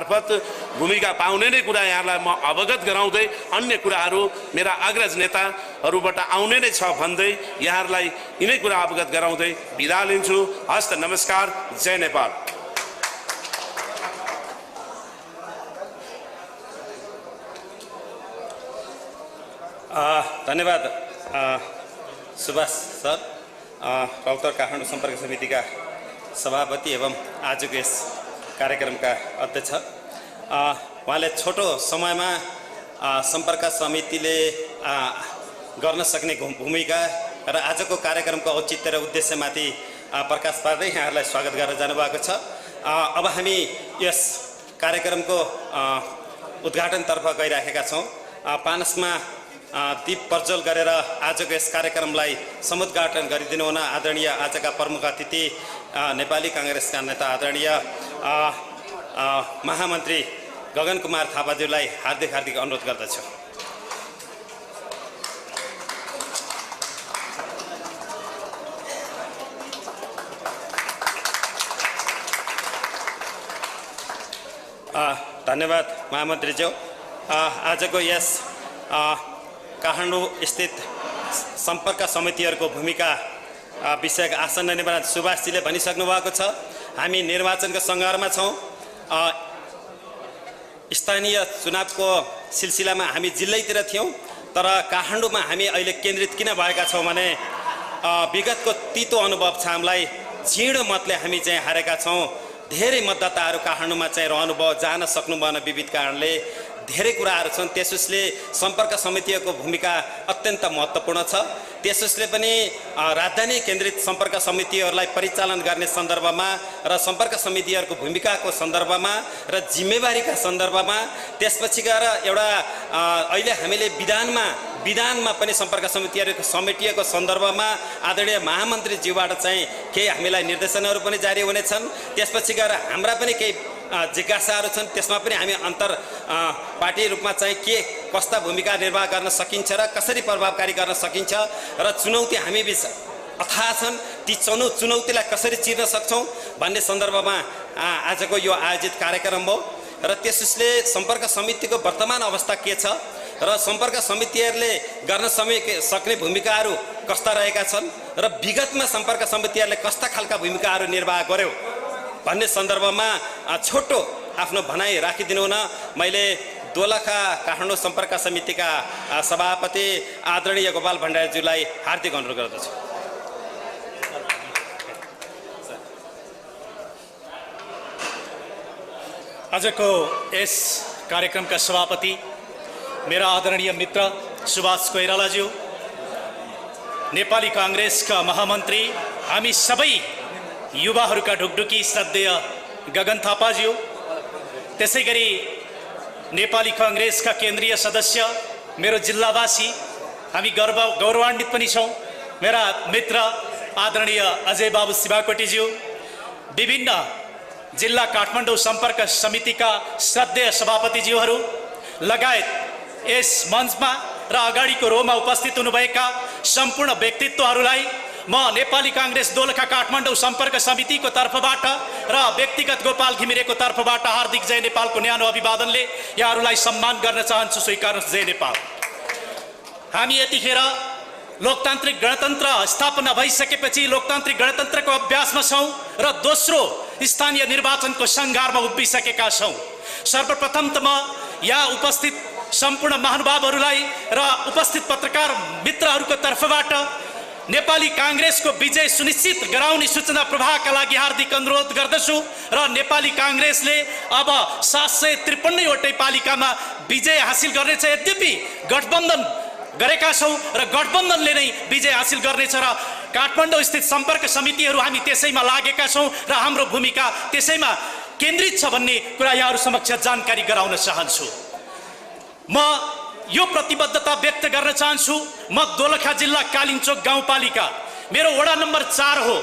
मार्फत भूमिका पाउने नै कुरा यहाँलाई म अवगत गराउँदै अन्य कुराहरू मेरा अग्रज नेताहरूबाट आउने नै छ भन्दै यहाँहरूलाई यिनै कुरा अवगत गराउँदै बिदा लिन्छु। हस्त नमस्कार। जय नेपाल। धन्यवाद सुभाष सर, रौतहट काठमाडौँ सम्पर्क समितिका सभापति एवं आजको यस कार्यक्रमका अध्यक्ष। उहाँले छोटो समयमा सम्पर्क समितिले गर्न सक्ने भूमिका र आजको कार्यक्रमको औचित्य र उद्देश्यमाथि प्रकाश पार्दै यहाँहरूलाई स्वागत गरेर जानुभएको छ। अब हामी यस कार्यक्रमको उद्घाटनतर्फ गइराखेका छौँ। पानसमा दीप प्रज्वल गरेर आजको यस कार्यक्रमलाई समुद्घाटन गरिदिनु हुन आदरणीय आजका प्रमुख अतिथि नेपाली काङ्ग्रेसका नेता आदरणीय महामन्त्री गगन कुमार थापाज्यूलाई हार्दिक हार्दिक अनुरोध गर्दछु। धन्यवाद महामन्त्रीज्यू। आजको यस काठमाडौँ स्थित सम्पर्क समितिहरूको भूमिका विषयका आसन्न निवारण सुभाषजीले भनिसक्नु भएको छ। हामी निर्वाचनको सङ्घारमा छौँ। स्थानीय चुनावको सिलसिलामा हामी जिल्लैतिर थियौँ, तर काठमाडौँमा हामी अहिले केन्द्रित किन भएका छौँ भने विगतको तितो अनुभव छ हामीलाई। जीर्ण मतले हामी चाहिँ हारेका छौँ। धेरै मतदाताहरू काठमाडौँमा चाहिँ रहनुभयो, जान सक्नु भएन विविध कारणले। धेरै कुराहरू छन्। त्यसोसले सम्पर्क समितिहरूको भूमिका अत्यन्त महत्त्वपूर्ण छ। त्यसोसले पनि राजधानी केन्द्रित सम्पर्क समितिहरूलाई परिचालन गर्ने सन्दर्भमा र सम्पर्क समितिहरूको भूमिकाको सन्दर्भमा र जिम्मेवारीका सन्दर्भमा त्यसपछि गएर एउटा अहिले हामीले विधानमा पनि सम्पर्क समितिहरूको समेटिएको सन्दर्भमा आदरणीय महामन्त्रीज्यूबाट चाहिँ केही हामीलाई निर्देशनहरू पनि जारी हुनेछन्। त्यसपछि गएर हाम्रा पनि केही जिज्ञासाहरू छन्। त्यसमा पनि हामी अन्तर पार्टी रूपमा चाहिँ के कस्ता भूमिका निर्वाह गर्न सकिन्छ र कसरी प्रभावकारी गर्न सकिन्छ र चुनौती हामी बिच अथाह छन्। ती चुनौतीलाई कसरी चिर्न सक्छौँ भन्ने सन्दर्भमा आजको यो आयोजित कार्यक्रम हो। र त्यसले सम्पर्क समितिको वर्तमान अवस्था के छ र सम्पर्क समितिहरूले गर्न सक्ने भूमिकाहरू कस्ता रहेका छन् र विगतमा सम्पर्क समितिहरूले कस्ता खालका भूमिकाहरू निर्वाह गर्यो भन्ने सन्दर्भमा छोटो आफ्नो भनाइ राखिदिनु हुन मैले दोलखा काठमाडौँ सम्पर्क समितिका सभापति आदरणीय गोपाल भण्डारीज्यूलाई हार्दिक अनुरोध गर्दछु। आजको यस कार्यक्रमका सभापति मेरा आदरणीय मित्र सुभाष कोइरालाज्यू, नेपाली काङ्ग्रेसका महामन्त्री, हामी सबै युवाहरूका ढुकढुकी श्रद्धेय गगन थापाज्यू, त्यसै गरी नेपाली काङ्ग्रेसका केन्द्रीय सदस्य, मेरो जिल्लावासी, हामी गौरवान्वित पनि छौँ। मेरा मित्र आदरणीय अजय बाबु शिवाकोटीज्यू, विभिन्न जिल्ला काठमाडौँ सम्पर्क समितिका श्रद्धेय सभापतिज्यूहरू लगायत यस मञ्चमा र अगाडिको रोमा उपस्थित हुनुभएका सम्पूर्ण व्यक्तित्वहरूलाई म नेपाली काङ्ग्रेस दोलखा काठमाडौँ सम्पर्क समितिको तर्फबाट र व्यक्तिगत गोपाल घिमिरेको तर्फबाट हार्दिक जय नेपालको न्यानो अभिवादनले यहाँहरूलाई सम्मान गर्न चाहन्छु। स्वीकार्नुहोस्। जय नेपाल। हामी यतिखेर लोकतान्त्रिक गणतन्त्र स्थापना भइसकेपछि लोकतान्त्रिक गणतन्त्रको अभ्यासमा छौँ र दोस्रो स्थानीय निर्वाचनको सङ्घारमा उभिसकेका छौँ। सर्वप्रथम त म यहाँ उपस्थित सम्पूर्ण महानुभावहरूलाई र उपस्थित पत्रकार मित्रहरूको तर्फबाट नेपाली काङ्ग्रेसको विजय सुनिश्चित गराउने सूचना प्रवाहका लागि हार्दिक अनुरोध गर्दछु र नेपाली काङ्ग्रेसले अब 753 वटै पालिकामा विजय हासिल गर्नेछ। यद्यपि गठबन्धन गरेका छौँ र गठबन्धनले नै विजय हासिल गर्नेछ र काठमाडौँ स्थित सम्पर्क समितिहरू हामी त्यसैमा लागेका छौँ र हाम्रो भूमिका त्यसैमा केन्द्रित छ भन्ने कुरा यहाँहरू समक्ष जानकारी गराउन चाहन्छु। म यो प्रतिबद्धता व्यक्त गर्न चाहन्छु। म दोलखा जिल्ला कालिन्चोक गाउँपालिका, मेरो वडा नम्बर 4 हो।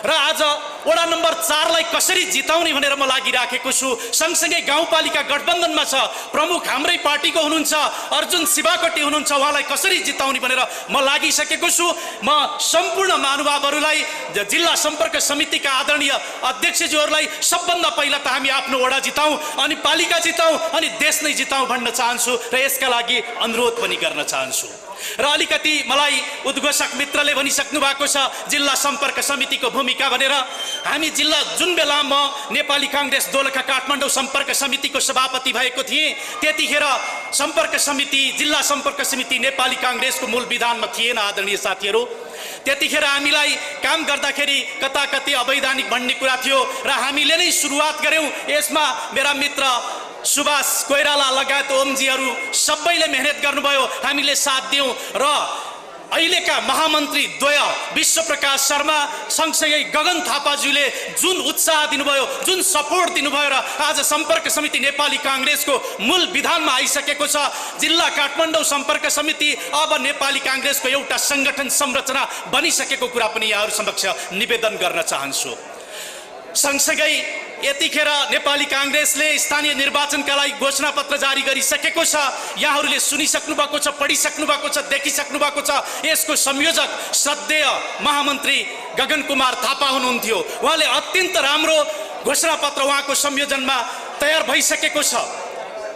र आज वडा नम्बर 4 लाई कसरी जिताउने भनेर म लागिराखेको छु। सँगसँगै गाउँपालिका गठबन्धनमा छ, प्रमुख हाम्रै पार्टीको हुनुहुन्छ अर्जुन शिवाकोटी हुनुहुन्छ, उहाँलाई कसरी जिताउने भनेर म लागिसकेको छु। म सम्पूर्ण महानुभावहरूलाई, जिल्ला सम्पर्क समितिका आदरणीय अध्यक्षज्यूहरूलाई सबभन्दा पहिला त हामी आफ्नो वडा जिताउँ, अनि पालिका जिताउँ, अनि देश नै जिताउँ भन्न चाहन्छु र यसका लागि अनुरोध पनि गर्न चाहन्छु। र अलिकति मलाई उद्घोषक मित्रले भनिसक्नु भएको छ जिल्ला सम्पर्क समितिको भूमिका भनेर। हामी जिल्ला जुन बेला म नेपाली कांग्रेस दोलखा काठमाडौँ सम्पर्क समितिको सभापति भएको थिएँ, त्यतिखेर सम्पर्क समिति, जिल्ला सम्पर्क समिति नेपाली कांग्रेसको मूल विधानमा थिएन आदरणीय साथीहरू। त्यतिखेर हामीलाई काम गर्दाखेरि कता कति अवैधानिक भन्ने कुरा थियो र हामीले नै सुरुवात गर्यौं। यसमा मेरा मित्र सुभाष कोइराला लगायत ओमजीहरू सबैले मेहनत गर्नुभयो, हामीले साथ दियौं र अहिलेका महामन्त्री द्वय विश्वप्रकाश शर्मा सँगसँगै गगन थापाज्यूले जुन उत्साह दिनुभयो, जुन सपोर्ट दिनुभयो र आज सम्पर्क समिति नेपाली कांग्रेसको मूल विधानमा आइसकेको छ। जिल्ला काठमाडौँ सम्पर्क समिति अब नेपाली कांग्रेसको एउटा संगठन संरचना बनिसकेको कुरा पनि यहाँहरू समक्ष निवेदन गर्न चाहन्छु। सँगसँगै यतिखेर नेपाली कांग्रेसले स्थानीय निर्वाचनका लागि घोषणा पत्र जारी गरिसकेको छ। यहाँहरूले सुनिसक्नु भएको छ, पढिसक्नु भएको छ, देखिसक्नु भएको छ। यसको संयोजक श्रद्धेय महामन्त्री गगन कुमार थापा हुनुहुन्थ्यो। उहाँले अत्यन्त राम्रो घोषणा पत्र उहाँको संयोजनमा तयार भइसकेको छ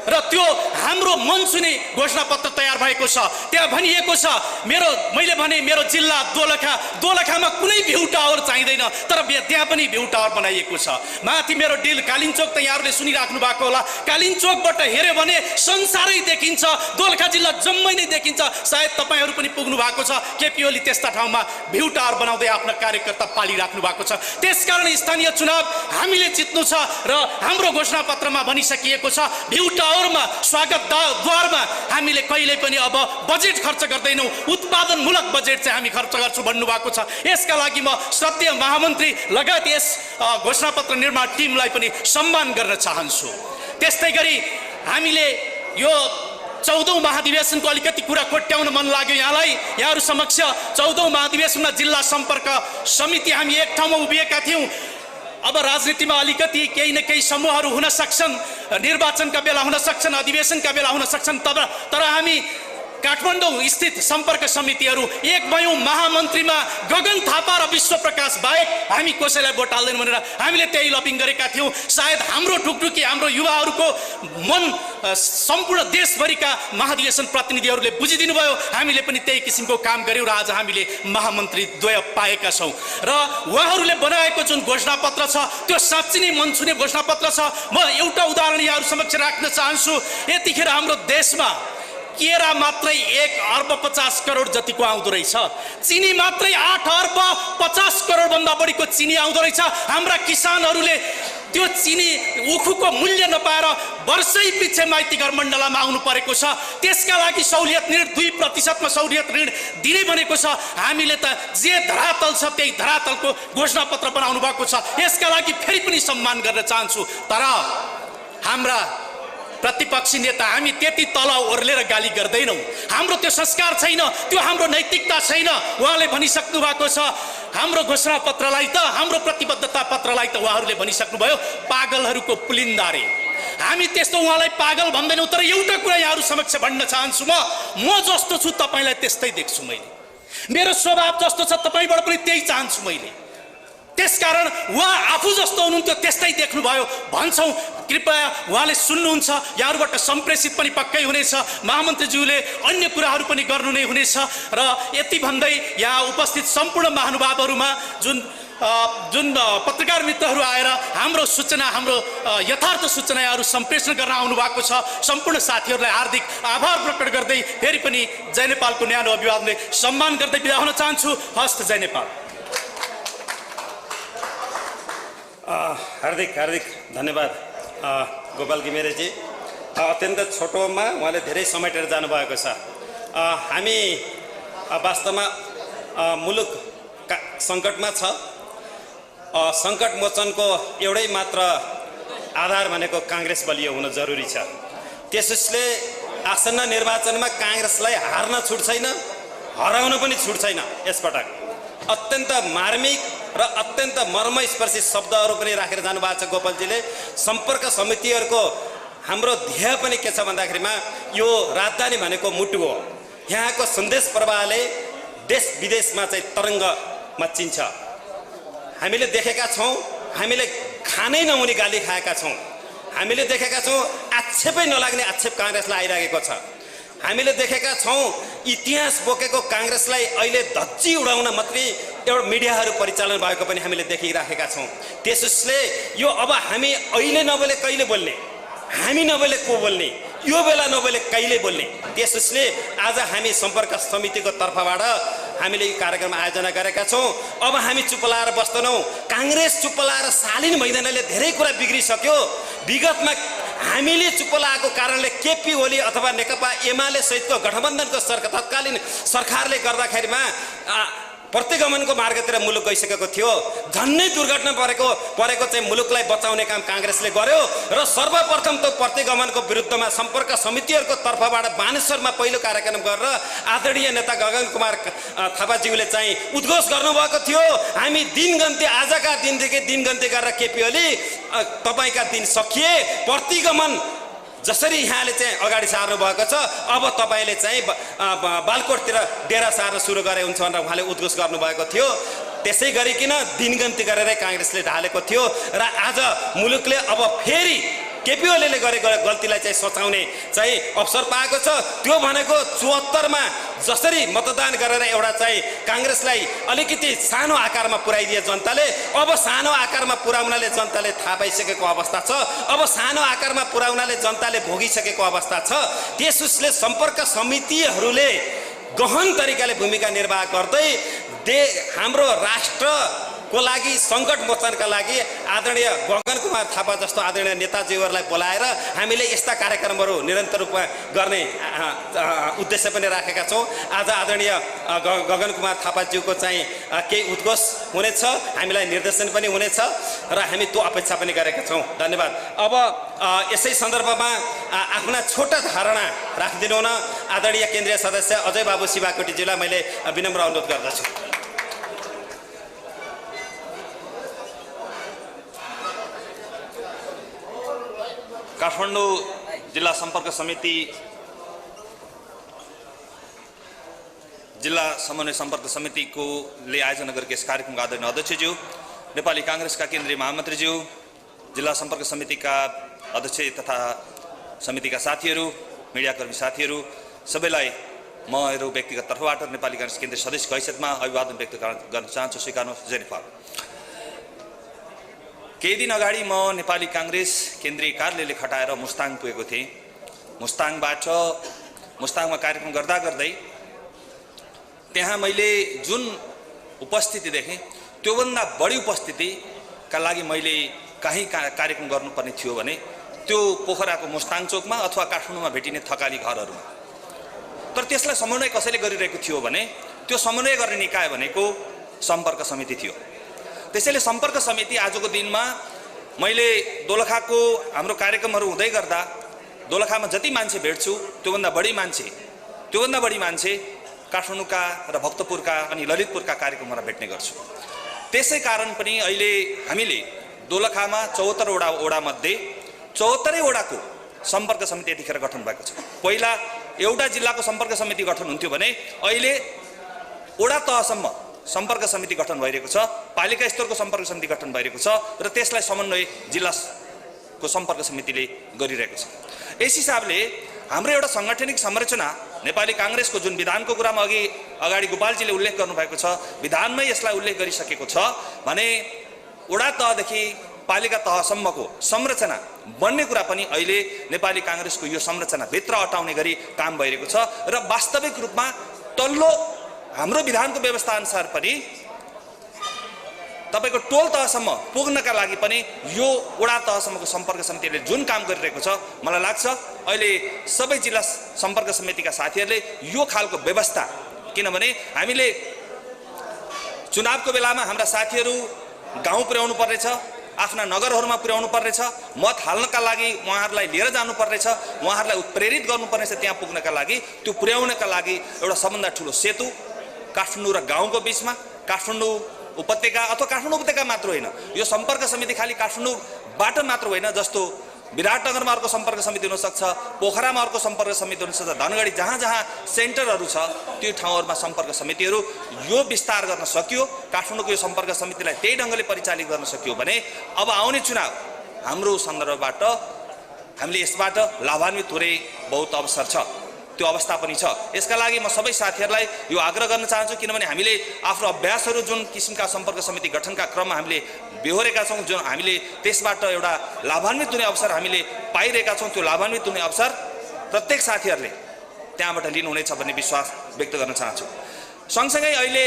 र त्यो हाम्रो मन छुने घोषणा पत्र तयार भएको छ। त्यहाँ भनिएको छ, मैले भने मेरो जिल्ला दोलखामा कुनै भ्यू टावर चाहिँदैन, तर त्यहाँ पनि भ्यू टावर बनाइएको छ। माथि मेरो डिल कालिन्चोक त यहाँहरूले सुनिराख्नु भएको होला, कालिन्चोकबाट हेऱ्यो भने संसारै देखिन्छ, दोलखा जिल्ला जम्मै नै देखिन्छ। सायद तपाईहरू पनि पुग्नु भएको छ, केपी ओली त्यस्ता ठाउँमा भ्यू टावर बनाउँदै आफ्ना कार्यकर्ता पालिराख्नु भएको छ। त्यसकारण स्थानीय चुनाव हामीले जित्नु छ र हाम्रो घोषणा पत्रमा भनिसकिएको छ, भ्यू टावरमा स्वागत द्वारमा हामीले कहिले पनि अब बजेट खर्च गर्दैनौँ, उत्पादनमूलक बजेट चाहिँ हामी खर्च गर्छौँ भन्नुभएको छ। यसका लागि म श्रद्धेय महामन्त्री लगायत यस घोषणापत्र निर्माण टिमलाई पनि सम्मान गर्न चाहन्छु। त्यस्तै गरी हामीले यो 14औं महाधिवेशनको अलिकति कुरा कोट्याउन मन लाग्यो यहाँलाई, यहाँहरू समक्ष 14औं महाधिवेशनमा जिल्ला सम्पर्क समिति हामी एक ठाउँमा उभिएका थियौँ। अब राजनीतिमा अलिकति केही न केही समूहहरू हुन सक्छन्, निर्वाचनका बेला हुन सक्छन्, अधिवेशनका बेला हुन सक्छन्, तर हामी काठमाडौँ स्थित सम्पर्क समितिहरू एक भयौँ। महामन्त्रीमा गगन थापा र विश्वप्रकाश बाहेक हामी कसैलाई भोट हाल्दैन भनेर हामीले त्यही लबिङ गरेका थियौँ। सायद हाम्रो ढुकढुकी, हाम्रो युवाहरूको मन सम्पूर्ण देशभरिका महाधिवेशन प्रतिनिधिहरूले बुझिदिनु भयो। हामीले पनि त्यही किसिमको काम गर्यौँ र आज हामीले महामन्त्री द्वय पाएका छौँ। र उहाँहरूले बनाएको जुन घोषणापत्र छ त्यो साँच्चै नै मन छुने घोषणापत्र छ। म एउटा उदाहरण यहाँहरू समक्ष राख्न चाहन्छु। यतिखेर हाम्रो देशमा केरा मात्रै 1,50 करोड जतिको आउँदो रहेछ, चिनी मात्रै 8,50 करोड भन्दा बढीको चिनी आउँदो रहेछ। हाम्रा किसानहरूले त्यो चिनी उखुको मूल्य नपाएर वर्षै पछि माइतीघर मण्डलामा आउनु परेको छ। त्यसका लागि सहुलियत ऋण 2% सहुलियत ऋण दिने भनेको छ। हामीले त जे धरातल छ त्यही धरातलको घोषणापत्र बनाउनु भएको छ। यसका लागि फेरि पनि सम्मान गर्न चाहन्छु। तर हाम्रा प्रतिपक्षी नेता हामी त्यति तल ओर्लेर गाली गर्दैनौँ, हाम्रो त्यो संस्कार छैन, त्यो हाम्रो नैतिकता छैन। उहाँले भनिसक्नु भएको छ हाम्रो घोषणा पत्रलाई त, हाम्रो प्रतिबद्धता पत्रलाई त उहाँहरूले भनिसक्नुभयो पागलहरूको पुलिन्दारे। हामी त्यस्तो उहाँलाई पागल भन्दैनौँ, तर एउटा कुरा यहाँहरू समक्ष भन्न चाहन्छु, म जस्तो छु तपाईँलाई त्यस्तै देख्छु मैले, मेरो स्वभाव जस्तो छ तपाईँबाट पनि त्यही चाहन्छु मैले। त्यसकारण उहाँ आफू जस्तो हुनुहुन्थ्यो त्यस्तै देख्नुभयो भन्छौँ। कृपया उहाँले सुन्नुहुन्छ, यहाँहरूबाट सम्प्रेषित पनि पक्कै हुनेछ, महामन्त्रीज्यूले अन्य कुराहरू पनि गर्नु नै हुनेछ। र यति भन्दै यहाँ उपस्थित सम्पूर्ण महानुभावहरूमा जुन पत्रकार मित्रहरू आएर हाम्रो सूचना, हाम्रो यथार्थ सूचना यहाँहरू सम्प्रेषण गर्न आउनु भएको छ, सम्पूर्ण साथीहरूलाई हार्दिक आभार प्रकट गर्दै फेरि पनि जय नेपालको न्यानो अभिवादनले सम्मान गर्दै बिदा हुन चाहन्छु। हस्त जय नेपाल। हार्दिक धन्यवाद गोपाल घिमिरेजी। अत्यन्त छोटोमा उहाँले धेरै समेटेर जानुभएको छ। हामी वास्तवमा मुलुक सङ्कटमा छ। सङ्कट मोचनको एउटै मात्र आधार भनेको काङ्ग्रेस बलियो हुन जरुरी छ। त्यसैले आसन्न निर्वाचनमा काङ्ग्रेसलाई हार्न छुट छैन, हराउन पनि छुट छैन। यसपटक अत्यन्त मार्मिक र अत्यन्त मर्मस्पर्शी शब्दहरू पनि राखेर जानुभएको छ गोपालजीले। सम्पर्क समितिहरूको हाम्रो ध्येय पनि के छ भन्दाखेरिमा यो राजधानी भनेको मुटु हो। यहाँको सन्देश प्रवाहले देश विदेशमा चाहिँ तरङ्ग मच्चिन्छ। हामीले देखेका छौँ, हामीले खानै नहुने गाली खाएका छौँ, हामीले देखेका छौँ आक्षेपै नलाग्ने आक्षेप काङ्ग्रेसलाई आइरहेको छ। हामीले देखेका छौँ इतिहास बोकेको काङ्ग्रेसलाई अहिले धज्जी उडाउन मात्रै एउटा मिडियाहरू परिचालन भएको पनि हामीले देखिराखेका छौँ। त्यसोस्ले यो अब हामी अहिले नबोले कहिले बोल्ने, हामी नबोले को बोल्ने, यो बेला नबोले कहिले बोल्ने। त्यसोस्ले आज हामी सम्पर्क समितिको तर्फबाट हामीले यो कार्यक्रम आयोजना गरेका छौँ। अब हामी चुप लाएर बस्दैनौँ। काङ्ग्रेस चुप लाएर शालीन मैदानले धेरै कुरा बिग्रिसक्यो। विगतमा हामीले चुप लागेको कारणले केपी ओली अथवा नेकपा एमाले सहितको गठबन्धनको तत्कालीन सरकारले गर्दाखेरिमा प्रतिगमनको मार्गतिर मुलुक गइसकेको थियो। झन्नै दुर्घटना परेको चाहिँ मुलुकलाई बचाउने काम काङ्ग्रेसले गर्यो र सर्वप्रथम त प्रतिगमनको विरुद्धमा सम्पर्क समितिहरूको तर्फबाट बानेश्वरमा पहिलो कार्यक्रम गरेर आदरणीय नेता गगन कुमार थापाज्यूले चाहिँ उद्घोष गर्नुभएको थियो। हामी दिनगन्ती आजका दिनदेखि दिनगन्ती गरेर केपी ओली तपाईँका दिन सकिए, प्रतिगमन जसरी यहाँले चाहिँ अगाडि सार्नु भएको छ अब तपाईँले चाहिँ बालकोटतिर डेरा सार्न सुरु गरे हुन्छ भनेर उहाँले उद्घोष गर्नुभएको थियो। त्यसै गरिकन दिनगन्ती गरेरै काङ्ग्रेसले ढालेको थियो र आज मुलुकले अब फेरि केपी ओलीले गरेको गल्तीलाई चाहिँ सचाउने चाहिँ अवसर पाएको छ। त्यो भनेको 74मा जसरी मतदान गरेर एउटा चाहिँ काङ्ग्रेसलाई अलिकति सानो आकारमा पुर्याइदिए जनताले, अब सानो आकारमा पुर्याउनाले जनताले थाहा पाइसकेको अवस्था छ। अब सानो आकारमा पुर्याउनाले जनताले भोगिसकेको अवस्था छ। त्यसोस्ले सम्पर्क समितिहरूले गहन तरिकाले भूमिका निर्वाह गर्दै हाम्रो राष्ट्रको लागि सङ्कट मोचनका लागि आदरणीय गगन कुमार थापा जस्तो आदरणीय नेताजीहरूलाई बोलाएर हामीले यस्ता कार्यक्रमहरू निरन्तर रूपमा गर्ने उद्देश्य पनि राखेका छौँ। आज आदरणीय गगन कुमार थापाज्यूको चाहिँ केही उद्घोष हुनेछ, हामीलाई निर्देशन पनि हुनेछ र हामी त्यो अपेक्षा पनि गरेका छौँ। धन्यवाद। अब यसै सन्दर्भमा आफ्ना छोटा धारणा राखिदिनु न आदरणीय केन्द्रीय सदस्य अजय बाबु शिवाकोटीज्यूलाई मैले विनम्र अनुरोध गर्दछु। काठमाडौँ जिल्ला सम्पर्क समिति जिल्ला समन्वय सम्पर्क समितिकोले आयोजना गरेको यस कार्यक्रमको आदरणीय अध्यक्षज्यू, नेपाली काङ्ग्रेसका केन्द्रीय महामन्त्रीज्यू, जिल्ला सम्पर्क समितिका अध्यक्ष तथा समितिका साथीहरू, मिडियाकर्मी साथीहरू सबैलाई मेरो व्यक्तिगत तर्फबाट नेपाली काङ्ग्रेस केन्द्रीय सदस्यको हैसियतमा अभिवादन व्यक्त गर्न चाहन्छु। स्वीकार्नुहोस्। जय नेपाल। केही दिन अगाडि म नेपाली काङ्ग्रेस केन्द्रीय कार्यालयले खटाएर मुस्ताङ पुगेको थिएँ। मुस्ताङमा कार्यक्रम गर्दा गर्दै त्यहाँ मैले जुन उपस्थिति देखेँ त्योभन्दा बढी उपस्थितिका लागि मैले कहीँ कार्यक्रम गर्नुपर्ने थियो भने त्यो पोखराको मुस्ताङ चोकमा अथवा काठमाडौँमा भेटिने थकाली घरहरूमा। तर त्यसलाई समन्वय कसैले गरिरहेको थियो भने त्यो समन्वय गर्ने निकाय भनेको सम्पर्क समिति थियो। त्यसैले सम्पर्क समिति आजको दिनमा मैले दोलखाको हाम्रो कार्यक्रमहरू हुँदै गर्दा दोलखामा जति मान्छे भेट्छु त्योभन्दा बढी मान्छे काठमाडौँका र भक्तपुरका अनि ललितपुरका कार्यक्रमहरू भेट्ने गर्छु। त्यसै कारण पनि अहिले हामीले दोलखामा 74 वडामध्ये 74 वडाको सम्पर्क समिति यतिखेर गठन भएको छ। पहिला एउटा जिल्लाको सम्पर्क समिति गठन हुन्थ्यो भने अहिले वडा तहसम्म सम्पर्क समिति गठन भइरहेको छ, पालिका स्तरको सम्पर्क समिति गठन भइरहेको छ र त्यसलाई समन्वय जिल्लाको सम्पर्क समितिले गरिरहेको छ। यस हिसाबले हाम्रो एउटा साङ्गठनिक संरचना नेपाली काङ्ग्रेसको जुन विधानको कुरामा अगाडि गोपालजीले उल्लेख गर्नुभएको छ, विधानमै यसलाई उल्लेख गरिसकेको छ भने वडा तहदेखि पालिका तहसम्मको संरचना बन्ने कुरा पनि अहिले नेपाली काङ्ग्रेसको यो संरचनाभित्र अटाउने गरी काम भइरहेको छ र वास्तविक रूपमा तल्लो हाम्रो विधानको व्यवस्था अनुसार पनि तपाईको टोल तहसम्म पुग्नका लागि पनि यो वडा तहसम्मको सम्पर्क समितिले जुन काम गरिरहेको छ मलाई लाग्छ अहिले सबै जिल्ला सम्पर्क समितिका साथीहरूले यो खालको व्यवस्था, किनभने हामीले चुनावको बेलामा हाम्रा साथीहरू गाउँ पुर्याउनु पर्नेछ, आफ्ना नगरहरूमा पुर्याउनु पर्नेछ, मत हाल्नका लागि उहाँहरूलाई लिएर जानुपर्नेछ, उहाँहरूलाई उत्प्रेरित गर्नुपर्नेछ त्यहाँ पुग्नका लागि। त्यो पुर्याउनका लागि एउटा सबभन्दा ठुलो सेतु काठमाडौँ र गाउँको बिचमा, काठमाडौँ उपत्यका अथवा काठमाडौँ उपत्यका मात्र होइन, यो सम्पर्क समिति खालि काठमाडौँबाट मात्र होइन, जस्तो विराटनगरमा अर्को सम्पर्क समिति हुनसक्छ, पोखरामा अर्को सम्पर्क समिति हुनसक्छ, धनगढी जहाँ जहाँ सेन्टरहरू छ त्यो ठाउँहरूमा सम्पर्क समितिहरू यो विस्तार गर्न सकियो, काठमाडौँको यो सम्पर्क समितिलाई त्यही ढङ्गले परिचालित गर्न सकियो भने अब आउने चुनाव हाम्रो सन्दर्भबाट हामीले यसबाट लाभान्वित हुने बहुत अवसर छ, त्यो अवस्था पनि छ। यसका लागि म सबै साथीहरूलाई यो आग्रह गर्न चाहन्छु, किनभने हामीले आफ्नो अभ्यासहरू जुन किसिमका सम्पर्क समिति गठनका क्रममा हामीले बेहोरेका छौँ, जुन हामीले त्यसबाट एउटा लाभान्वित हुने अवसर हामीले पाइरहेका छौँ, त्यो लाभान्वित हुने अवसर प्रत्येक साथीहरूले त्यहाँबाट लिनुहुनेछ भन्ने विश्वास व्यक्त गर्न चाहन्छु। सँगसँगै अहिले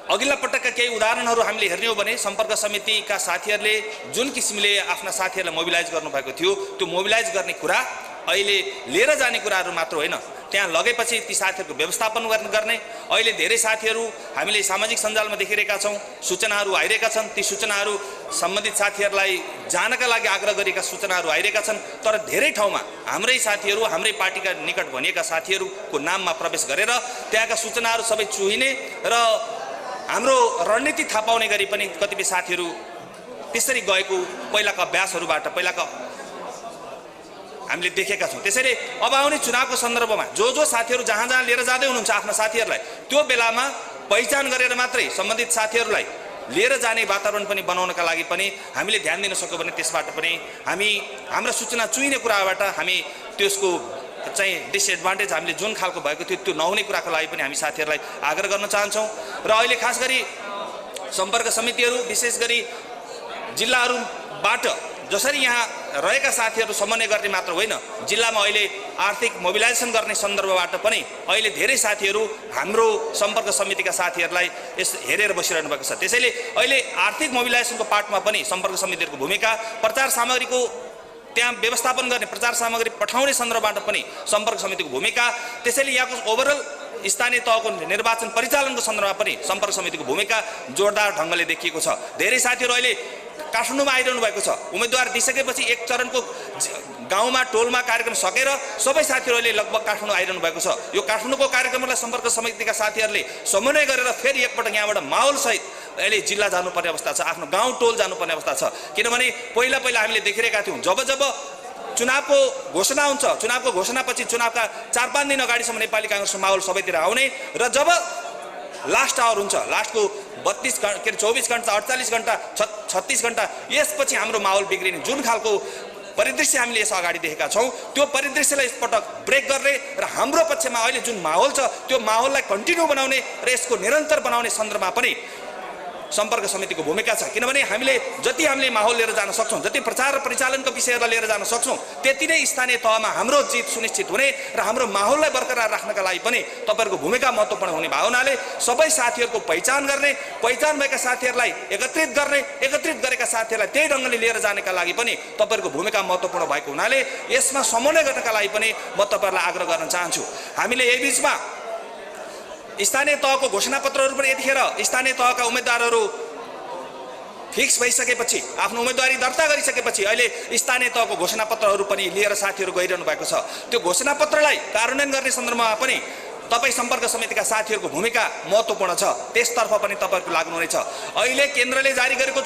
अघिल्ला पटकका केही उदाहरणहरू हामीले हेर्ने हो भने सम्पर्क समितिका साथीहरूले जुन किसिमले आफ्ना साथीहरूलाई मोबिलाइज गर्नुभएको थियो, त्यो मोबिलाइज गर्ने कुरा अहिले लिएर जाने कुराहरू मात्र होइन, त्यहाँ लगेपछि ती साथीहरूको व्यवस्थापन गर्ने अहिले धेरै साथीहरू हामीले सामाजिक सञ्जालमा देखिरहेका छौँ, सूचनाहरू आइरहेका छन्। ती सूचनाहरू सम्बन्धित साथीहरूलाई जानका लागि आग्रह गरेका सूचनाहरू आइरहेका छन्, तर धेरै ठाउँमा हाम्रै साथीहरू, हाम्रै पार्टीका निकट भनिएका साथीहरूको नाममा प्रवेश गरेर त्यहाँका सूचनाहरू सबै चुहिने र हाम्रो रणनीति थाहा पाउने गरी पनि कतिपय साथीहरू त्यसरी गएको पहिलाका अभ्यासहरूबाट पहिलाका हामीले देखेका छौँ। त्यसैले अब आउने चुनावको सन्दर्भमा जो साथीहरू जहाँ जहाँ लिएर जाँदै हुनुहुन्छ आफ्ना साथीहरूलाई त्यो बेलामा पहिचान गरेर मात्रै सम्बन्धित साथीहरूलाई लिएर जाने वातावरण पनि बनाउनका लागि पनि हामीले ध्यान दिन सक्यौँ भने त्यसबाट पनि हामी हाम्रा सूचना चुइने कुराबाट हामी त्यसको चाहिँ डिसएडभान्टेज हामीले जुन खालको भएको थियो त्यो नहुने कुराको लागि पनि हामी साथीहरूलाई आग्रह गर्न चाहन्छौँ। र अहिले खास गरी सम्पर्क समितिहरू विशेष गरी जिल्लाहरूबाट जसरी यहाँ रहेका साथीहरू समन्वय गर्ने मात्र होइन, जिल्लामा अहिले आर्थिक मोबिलाइजेसन गर्ने सन्दर्भबाट पनि अहिले धेरै साथीहरू हाम्रो सम्पर्क समितिका साथीहरूलाई यस हेरेर बसिरहनु भएको छ। त्यसैले अहिले आर्थिक मोबिलाइजेसनको पार्टमा पनि सम्पर्क समितिहरूको भूमिका, प्रचार सामग्रीको त्यहाँ व्यवस्थापन गर्ने, प्रचार सामग्री पठाउने सन्दर्भबाट पनि सम्पर्क समितिको भूमिका, त्यसैले यहाँको ओभरअल स्थानीय तहको निर्वाचन परिचालनको सन्दर्भमा पनि सम्पर्क समितिको भूमिका जोरदार ढङ्गले देखिएको छ। धेरै साथीहरू अहिले काठमाडौँमा आइरहनु भएको छ, उम्मेदवार दिइसकेपछि एक चरणको गाउँमा टोलमा कार्यक्रम सकेर सबै साथीहरू अहिले लगभग काठमाडौँ आइरहनु भएको छ। यो काठमाडौँको कार्यक्रमलाई सम्पर्क समितिका साथीहरूले समन्वय गरेर फेरि एकपटक यहाँबाट माहौलसहित अहिले जिल्ला जानुपर्ने अवस्था छ, आफ्नो गाउँ टोल जानुपर्ने अवस्था छ। किनभने पहिला हामीले देखिरहेका थियौँ जब चुनावको घोषणा हुन्छ, चुनावको घोषणापछि चुनावका 4-5 दिन अगाडिसम्म नेपाली काङ्ग्रेसको माहौल सबैतिर आउने र जब लास्ट आवर हुन्छ, लास्टको 24 घण्टा 48 घण्टा 36 घण्टा यसपछि हाम्रो माहौल बिग्रिने जुन खालको परिदृश्य हामीले यस अगाडि देखेका छौँ, त्यो परिदृश्यलाई यसपटक ब्रेक गर्ने र हाम्रो पक्षमा अहिले जुन माहौल छ त्यो माहौललाई कन्टिन्यू बनाउने र यसको निरन्तर बनाउने सन्दर्भमा पनि सम्पर्क समितिको भूमिका छ। किनभने हामीले जति हामीले माहौल लिएर जान सक्छौँ, जति प्रचार र परिचालनको विषयहरूलाई लिएर जान सक्छौँ, त्यति नै स्थानीय तहमा हाम्रो जित सुनिश्चित हुने र हाम्रो माहौललाई बरकरार राख्नका लागि पनि तपाईँहरूको भूमिका महत्त्वपूर्ण हुने भावनाले सबै साथीहरूको पहिचान गर्ने, पहिचान भएका साथीहरूलाई एकत्रित गरेका साथीहरूलाई त्यही ढङ्गले लिएर जानका लागि पनि तपाईँहरूको भूमिका महत्त्वपूर्ण भएको हुनाले यसमा समन्वय गर्नका लागि पनि म तपाईँहरूलाई आग्रह गर्न चाहन्छु। हामीले यही बिचमा स्थानीय तहको घोषणापत्रहरू पनि यतिखेर स्थानीय तहका उम्मेदवारहरू फिक्स भइसकेपछि, आफ्नो उम्मेदवारी दर्ता गरिसकेपछि अहिले स्थानीय तहको घोषणापत्रहरू पनि लिएर साथीहरू गइरहनु भएको छ। त्यो घोषणापत्रलाई कार्यान्वयन गर्ने सन्दर्भमा पनि तपाईँ सम्पर्क समितिका साथीहरूको भूमिका महत्त्वपूर्ण छ, त्यसतर्फ पनि तपाईँहरूको लाग्नुहुनेछ। अहिले केन्द्रले जारी गरेको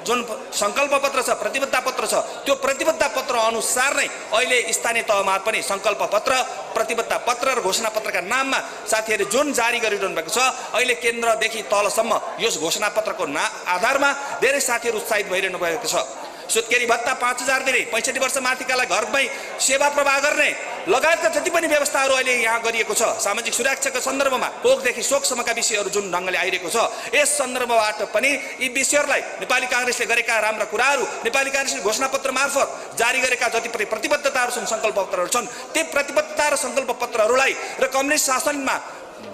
जुन सङ्कल्प पत्र छ, प्रतिबद्धता पत्र छ, त्यो प्रतिबद्धता पत्र अनुसार नै अहिले स्थानीय तहमा पनि सङ्कल्प पत्र, प्रतिबद्धता पत्र र घोषणा पत्रका नाममा साथीहरूले जुन जारी गरिरहनु भएको छ, अहिले केन्द्रदेखि तलसम्म यस घोषणा पत्रको आधारमा धेरै साथीहरू उत्साहित भइरहनु भएको छ। सुत्केरी भत्ता 5,000 दिने, 65 वर्ष माथिकालाई घरमै सेवा प्रवाह गर्ने लगायतका जति पनि व्यवस्थाहरू अहिले यहाँ गरिएको छ, सामाजिक सुरक्षाको सन्दर्भमा पोखदेखि शोकसम्मका विषयहरू जुन ढङ्गले आइरहेको छ, यस सन्दर्भबाट पनि यी विषयहरूलाई नेपाली काङ्ग्रेसले गरेका राम्रा कुराहरू, नेपाली काङ्ग्रेसले घोषणापत्र मार्फत जारी गरेका जति पनि प्रतिबद्धताहरू छन्, सङ्कल्प पत्रहरू छन्, ती प्रतिबद्धता र सङ्कल्प पत्रहरूलाई र कम्युनिस्ट शासनमा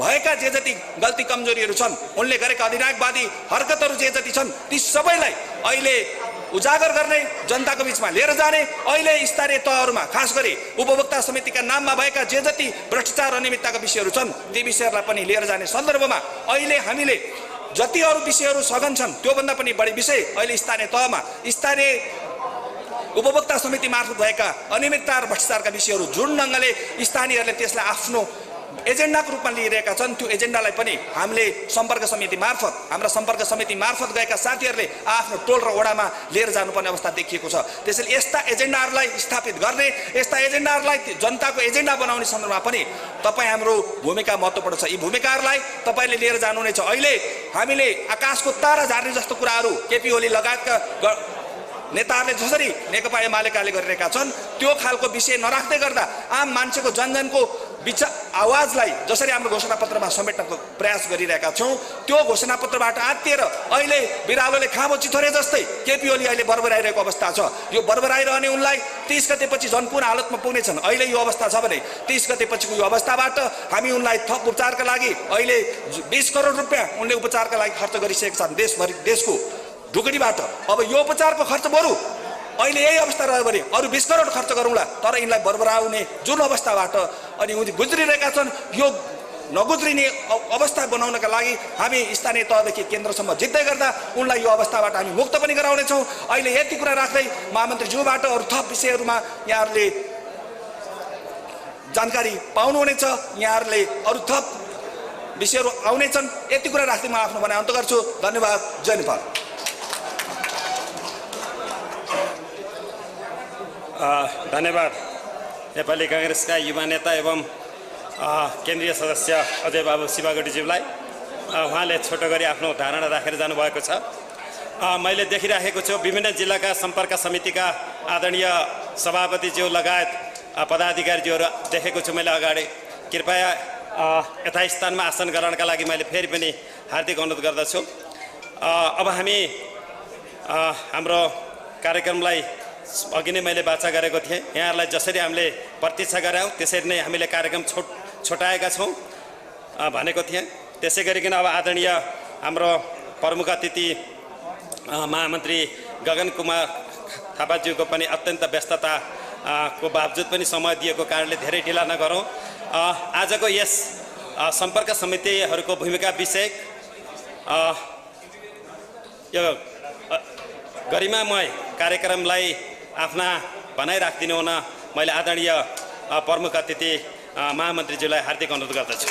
भएका जे जति गल्ती कमजोरीहरू छन्, उनले गरेका अधिनायकवादी हरकतहरू जे जति छन्, ती सबैलाई अहिले उजागर गर्ने, जनताको बिचमा लिएर जाने, अहिले स्थानीय तहहरूमा खास गरी उपभोक्ता समितिका नाममा भएका जे जति भ्रष्टाचार अनियमितताका विषयहरू छन् ती विषयहरूलाई पनि लिएर जाने सन्दर्भमा अहिले हामीले जति अरू विषयहरू सघन छन् त्योभन्दा पनि बढी विषय अहिले स्थानीय तहमा स्थानीय उपभोक्ता समिति मार्फत भएका अनियमितता र भ्रष्टाचारका विषयहरू जुन ढङ्गले स्थानीयहरूले त्यसलाई आफ्नो एजेन्डाको रूपमा लिइरहेका छन्। त्यो एजेन्डालाई पनि हामीले सम्पर्क समिति मार्फत हाम्रा सम्पर्क समिति मार्फत गएका साथीहरूले आफ्नो टोल र वडामा लिएर जानुपर्ने अवस्था देखिएको छ। त्यसैले यस्ता एजेन्डाहरूलाई स्थापित गर्ने, यस्ता एजेन्डाहरूलाई जनताको एजेन्डा बनाउने सन्दर्भमा पनि तपाईँ हाम्रो भूमिका महत्त्वपूर्ण छ। यी भूमिकाहरूलाई तपाईँले लिएर जानुहुनेछ। अहिले हामीले आकाशको तारा झार्ने जस्तो कुराहरू केपी ओली लगायतका नेताहरूले जसरी नेकपा एमालेकाले गरिरहेका छन् त्यो खालको विषय नराख्दै गर्दा आम मान्छेको जनजनको आवाजलाई जसरी हाम्रो घोषणापत्रमा समेट्नको प्रयास गरिरहेका छौँ, त्यो घोषणापत्रबाट आत्तिएर अहिले बिरालोले खाँबो चिथोरे जस्तै केपी ओली अहिले बरबराइरहेको अवस्था छ। यो बरबराइरहने उनलाई 30 गतेपछि झन् कुन हालतमा पुग्नेछन्। अहिले यो अवस्था छ भने 30 गतेपछिको यो अवस्थाबाट हामी उनलाई थप उपचारका लागि अहिले 20 करोड रुपियाँ उनले उपचारका लागि खर्च गरिसकेका छन् देशभरि देशको ढुकुटीबाट। अब यो उपचारको खर्च बरु अहिले यही अवस्था रह्यो भने अरू 20 करोड खर्च गरौँला, तर यिनलाई बरबराउने जुन अवस्थाबाट अनि उनी गुज्रिरहेका छन् यो नगुज्रिने अवस्था बनाउनका लागि हामी स्थानीय तहदेखि केन्द्रसम्म जित्दै गर्दा उनलाई यो अवस्थाबाट हामी मुक्त पनि गराउनेछौँ। अहिले यति कुरा राख्दै महामन्त्रीज्यूबाट अरू थप विषयहरूमा यहाँहरूले जानकारी पाउनुहुनेछ, यहाँहरूले अरू थप विषयहरू आउनेछन्। यति कुरा राख्दै म आफ्नो भनाइ अन्त गर्छु। धन्यवाद। जय नेपाल। धन्यवाद। नेपाली काङ्ग्रेसका युवा नेता एवं केन्द्रीय सदस्य अजय बाबु शिवाकोटीज्यूलाई उहाँले छोटो गरी आफ्नो धारणा राखेर जानुभएको छ। मैले देखिराखेको छु विभिन्न जिल्लाका सम्पर्क समितिका आदरणीय सभापतिज्यू लगायत पदाधिकारीज्यूहरू देखेको छु मैले अगाडि। कृपया यथास्थानमा आसन गराउनका लागि मैले फेरि पनि हार्दिक अनुरोध गर्दछु। अब हामी हाम्रो कार्यक्रमलाई अघि नै मैले वाचा गरेको थिएँ। यहाँहरूलाई जसरी हामीले प्रतीक्षा गरायौँ त्यसरी नै हामीले कार्यक्रम छोटाएका छौँ भनेको थिएँ। त्यसै गरिकन अब आदरणीय हाम्रो प्रमुख अतिथि महामन्त्री गगन कुमार थापाज्यूको पनि अत्यन्त व्यस्तता को बावजुद पनि समय दिएको कारणले धेरै ढिला नगरौँ। आजको यस सम्पर्क समितिहरूको भूमिका विषय यो गरिमामय कार्यक्रमलाई आफ्ना भनाइ राखिदिनु हुन मैले आदरणीय प्रमुख अतिथि महामन्त्रीज्यूलाई हार्दिक अनुरोध गर्दछु।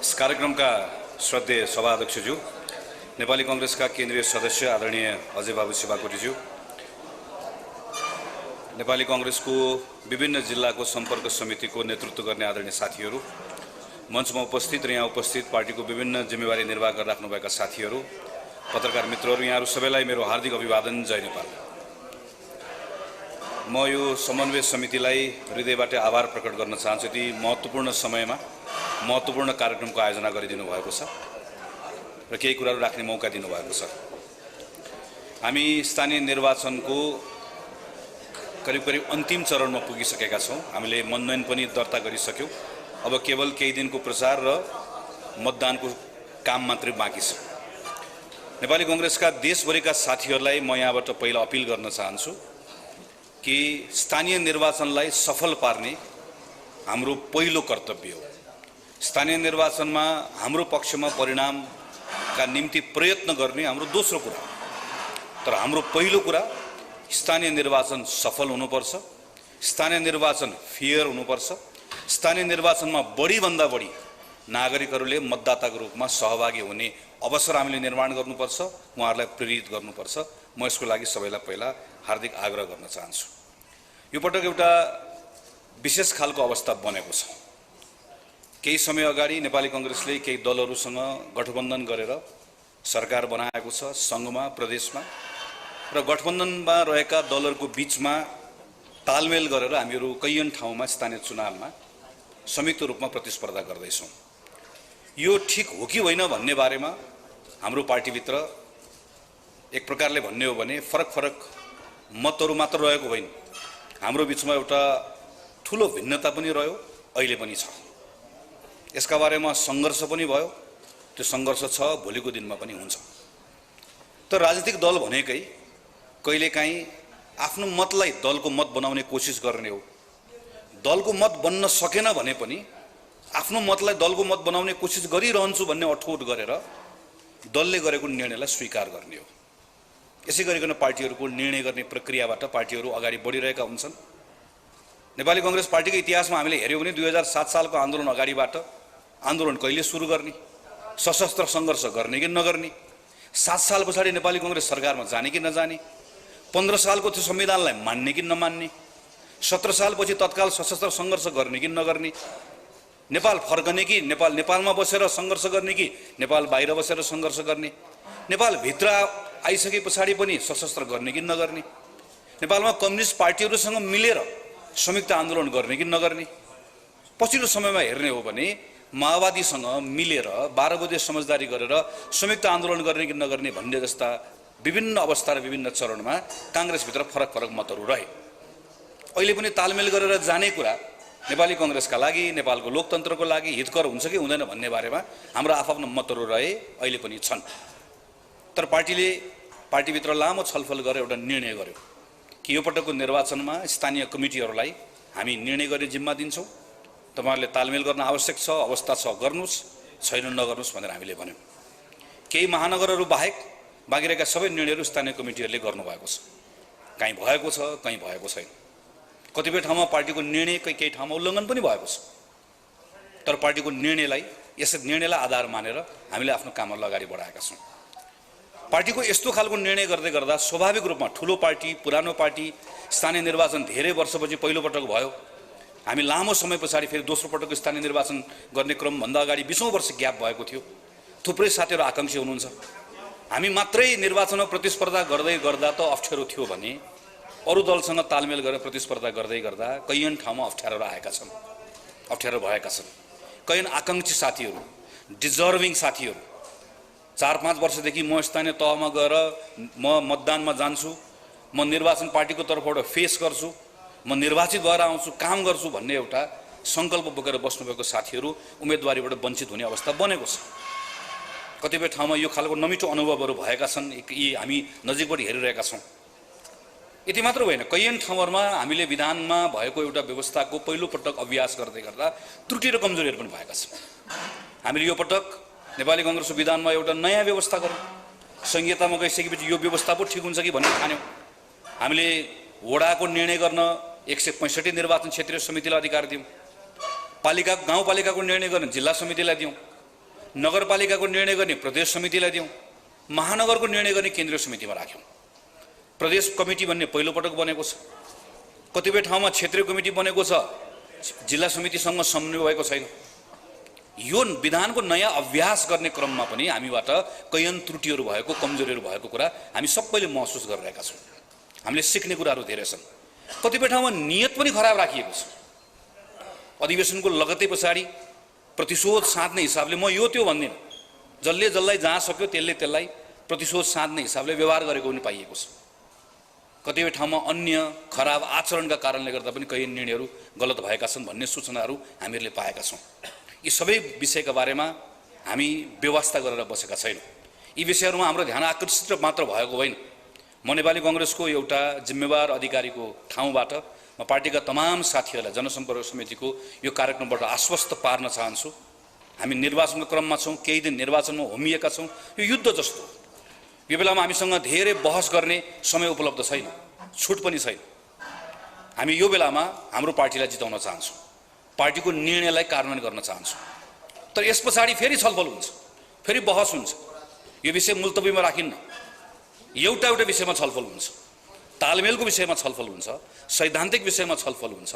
इस कार्यक्रमका श्रद्धेय सभाध्यक्षज्यू, नेपाली कांग्रेसका केन्द्रीय सदस्य आदरणीय अजय बाबु शिवाकोटीज्यू, नेपाली कांग्रेसको विभिन्न जिल्लाको सम्पर्क समितिको नेतृत्व गर्ने आदरणीय साथीहरू, मञ्चमा उपस्थित र यहाँ उपस्थित पार्टीको विभिन्न जिम्मेवारी निर्वाह गरिराख्नुभएका साथीहरू, पत्रकार मित्रहरू, यहाँहरू सबैलाई मेरो हार्दिक अभिवादन। जय नेपाल। म यो समन्वय समितिलाई हृदयबाट आभार प्रकट गर्न चाहन्छु। यति महत्त्वपूर्ण समयमा महत्त्वपूर्ण कार्यक्रमको आयोजना गरिदिनु भएको छ र केही कुराहरू राख्ने मौका दिनुभएको छ। हामी स्थानीय निर्वाचनको करिब करिब अन्तिम चरणमा पुगिसकेका छौँ। हामीले मनोनयन पनि दर्ता गरिसक्यौँ। अब केवल केही दिनको प्रचार र मतदानको काम मात्रै बाँकी छ। नेपाली कांग्रेसका देशभरिका साथीहरूलाई म यहाँबाट पहिला अपिल गर्न चाहन्छु कि स्थानीय निर्वाचनलाई सफल पार्ने हाम्रो पहिलो कर्तव्य हो। स्थानीय निर्वाचनमा हाम्रो पक्षमा परिणामका निम्ति प्रयत्न गर्ने हाम्रो दोस्रो कुरा, तर हाम्रो पहिलो कुरा स्थानीय निर्वाचन सफल हुनुपर्छ। स्थानीय निर्वाचन फेयर हुनुपर्छ। स्थानीय निर्वाचनमा बढीभन्दा बढी नागरिकहरूले मतदाताको रूपमा सहभागी हुने अवसर हामीले निर्माण गर्नुपर्छ, उहाँहरूलाई प्रेरित गर्नुपर्छ। म यसको लागि सबैलाई पहिला हार्दिक आग्रह गर्न चाहन्छु। यो पटक एउटा विशेष खालको अवस्था बनेको छ। केही समय अगाडि नेपाली कांग्रेसले केही दलहरूसँग गठबन्धन गरेर सरकार बनाएको छ सङ्घमा, प्रदेशमा, र गठबन्धनमा रहेका दलहरूको बीचमा तालमेल गरेर हामीहरू कैयन ठाउँमा स्थानीय चुनावमा संयुक्त रूपमा प्रतिस्पर्धा गर्दैछौँ। यो ठिक हो कि होइन भन्ने बारेमा हाम्रो पार्टीभित्र एक प्रकारले भन्ने हो भने फरक फरक मतहरू मात्र रहेको होइन, हाम्रो बिचमा एउटा ठुलो भिन्नता पनि रह्यो, अहिले पनि छ। यसका बारेमा सङ्घर्ष पनि भयो। त्यो सङ्घर्ष छ, भोलिको दिनमा पनि हुन्छ। तर राजनीतिक दल भनेकै कहिलेकाहीँ आफ्नो मतलाई दलको मत बनाउने कोसिस गर्ने हो। दलको मत बन्न सकेन भने पनि आफ्नो मतलाई दलको मत बनाउने कोसिस गरिरहन्छु भन्ने अठोट गरेर दलले गरेको निर्णयलाई स्वीकार गर्ने हो। यसै गरिकन पार्टीहरूको निर्णय गर्ने प्रक्रियाबाट पार्टीहरू अगाडि बढिरहेका हुन्छन्। नेपाली कांग्रेस पार्टीको इतिहासमा हामीले हेर्यौँ भने 2007 सालको आन्दोलन अगाडिबाट आन्दोलन कहिले सुरु गर्ने, सशस्त्र सङ्घर्ष गर्ने कि नगर्ने, 7 साल पछाडि नेपाली कांग्रेस सरकारमा जाने कि नजाने, 15 सालको त्यो संविधानलाई मान्ने कि नमान्ने, 17 सालपछि तत्काल सशस्त्र सङ्घर्ष गर्ने कि नगर्ने, नेपाल फर्कने कि नेपालमा बसेर सङ्घर्ष गर्ने कि नेपाल बाहिर बसेर सङ्घर्ष गर्ने, नेपाल भित्र आइसके पछाडि पनि सशस्त्र गर्ने कि नगर्ने, नेपालमा कम्युनिस्ट पार्टीहरूसँग मिलेर संयुक्त आन्दोलन गर्ने कि नगर्ने। पछिल्लो समयमा हेर्ने हो भने माओवादीसँग मिलेर 12 बजे समझदारी गरेर संयुक्त आन्दोलन गर्ने कि नगर्ने भन्ने जस्ता विभिन्न अवस्था र विभिन्न चरणमा कांग्रेसभित्र फरक फरक मतहरू रहे। अहिले पनि तालमेल गरेर जाने कुरा नेपाली कांग्रेसका लागि, नेपालको लोकतन्त्रको लागि हितकर हुन्छ कि हुँदैन भन्ने बारेमा हाम्रो आफ्ना मतहरू रहे, अहिले पनि छन्। तर पार्टीभित्र लामो छलफल गरेर एउटा निर्णय गर्यो कि यो पटकको निर्वाचनमा स्थानीय कमिटीहरूलाई हामी निर्णय गर्ने जिम्मा दिन्छौँ। तपाईहरुले तालमेल गर्न आवश्यक छ, अवस्था छ गर्नुस्, छैन नगर्नुस् भनेर हामीले भन्यौँ। केही महानगरहरू बाहेक बाँकी रहेका सबै निर्णयहरू स्थानीय कमिटीहरूले गर्नुभएको छ। कहीँ भएको छ, कहीँ भएको छैन। कतिपय ठाउँमा पार्टीको निर्णय केही ठाउँमा उल्लङ्घन पनि भएको छ। तर पार्टीको निर्णयलाई आधार मानेर हामीले आफ्नो कामहरू अगाडि बढाएका छौँ। पार्टीको यस्तो खालको निर्णय गर्दै गर्दा स्वाभाविक रूपमा ठुलो पार्टी, पुरानो पार्टी, स्थानीय निर्वाचन धेरै वर्षपछि पहिलो पटक भयो। हामी लामो समय पछाडि फेरि दोस्रो पटक स्थानीय निर्वाचन गर्ने क्रमभन्दा अगाडि 20औं वर्ष ग्याप भएको थियो। थुप्रै साथीहरू आकांक्षी हुनुहुन्छ। हामी मात्रै निर्वाचनमा प्रतिस्पर्धा गर्दै गर्दा त अप्ठ्यारो थियो भने अरू दलसँग तालमेल गरेर प्रतिस्पर्धा गर्दै गर्दा कैयन ठाउँमा अप्ठ्यारोहरू आएका छन्, अप्ठ्यारो भएका छन्। कैयन आकांक्षी साथीहरू, डिजर्भिङ साथीहरू 4-5 वर्षदेखि म स्थानीय तहमा गएर म मतदानमा जान्छु, म निर्वाचन पार्टीको तर्फबाट फेस गर्छु, म निर्वाचित भएर आउँछु, काम गर्छु भन्ने एउटा सङ्कल्प बोकेर बस्नुभएको साथीहरू उम्मेदवारीबाट वञ्चित हुने अवस्था बनेको छ। कतिपय ठाउँमा यो खालको नमिठो अनुभवहरू भएका छन्, यी हामी नजिकबाट हेरिरहेका छौँ। यति मात्र होइन, कैयन ठाउँहरूमा हामीले विधानमा भएको एउटा व्यवस्थाको पहिलो पटक अभ्यास गर्दै गर्दा त्रुटि र कमजोरीहरू पनि भएका छन्। हामीले यो पटक नेपाली कांग्रेसको विधानमा एउटा नयाँ व्यवस्था गर्यौँ। संहितामा गइसकेपछि यो व्यवस्था पो ठिक हुन्छ कि भन्ने ठान्यौँ। हामीले वडाको निर्णय गर्न 165 निर्वाचन क्षेत्रीय समितिलाई अधिकार दियौँ। गाउँपालिकाको निर्णय गर्न जिल्ला समितिलाई दियौँ। नगरपालिकाको निर्णय गर्ने प्रदेश समितिलाई दियौँ। महानगरको निर्णय गर्ने केन्द्रीय समितिमा राख्यौँ। प्रदेश कमिटी भन्ने पहिलो पटक बनेको छ। कतिपय ठाउँमा क्षेत्रीय कमिटी बनेको छ, जिल्ला समितिसँग समन्वय भएको छैन। यो विधानको नयाँ अभ्यास गर्ने क्रममा पनि हामीबाट कैयन त्रुटिहरू भएको, कमजोरीहरू भएको कुरा हामी सबैले महसुस गरिरहेका छौँ। हामीले सिक्ने कुराहरू धेरै छन्। कतिपय ठाउँमा नियत पनि खराब राखिएको छ। अधिवेशनको लगत्तै पछाडि प्रतिशोध साध्ने हिसाबले म यो त्यो भन्दिनँ, जसलाई जहाँ सक्यो त्यसलाई प्रतिशोध साध्ने हिसाबले व्यवहार गरेको पनि पाइएको छ। कतिपय ठाउँमा अन्य खराब आचरणका कारणले गर्दा पनि कैयन निर्णयहरू गलत भएका छन् भन्ने सूचनाहरू हामीहरूले पाएका छौँ। यी सबै विषयका बारेमा हामी व्यवस्था गरेर बसेका छैनौँ। यी विषयहरूमा हाम्रो ध्यान आकर्षित मात्र भएको होइन। म नेपाली कांग्रेसको एउटा जिम्मेवार अधिकारीको ठाउँबाट म पार्टीका तमाम साथीहरूलाई जनसम्पर्क समितिको यो कार्यक्रमबाट आश्वस्त पार्न चाहन्छु। हामी निर्वाचनको क्रममा छौँ, केही दिन निर्वाचनमा होमिएका छौँ। यो युद्ध जस्तो, यो बेलामा हामीसँग धेरै बहस गर्ने समय उपलब्ध छैन, छुट पनि छैन। हामी यो बेलामा हाम्रो पार्टीलाई जिताउन चाहन्छौँ, पार्टीको निर्णयलाई कार्यान्वयन गर्न चाहन्छौँ। तर यस पछाडि फेरि छलफल हुन्छ, फेरि बहस हुन्छ। यो विषय मुल्तवीमा राखिन्न, एउटा विषयमा छलफल हुन्छ। तालमेलको विषयमा छलफल हुन्छ, सैद्धान्तिक विषयमा छलफल हुन्छ।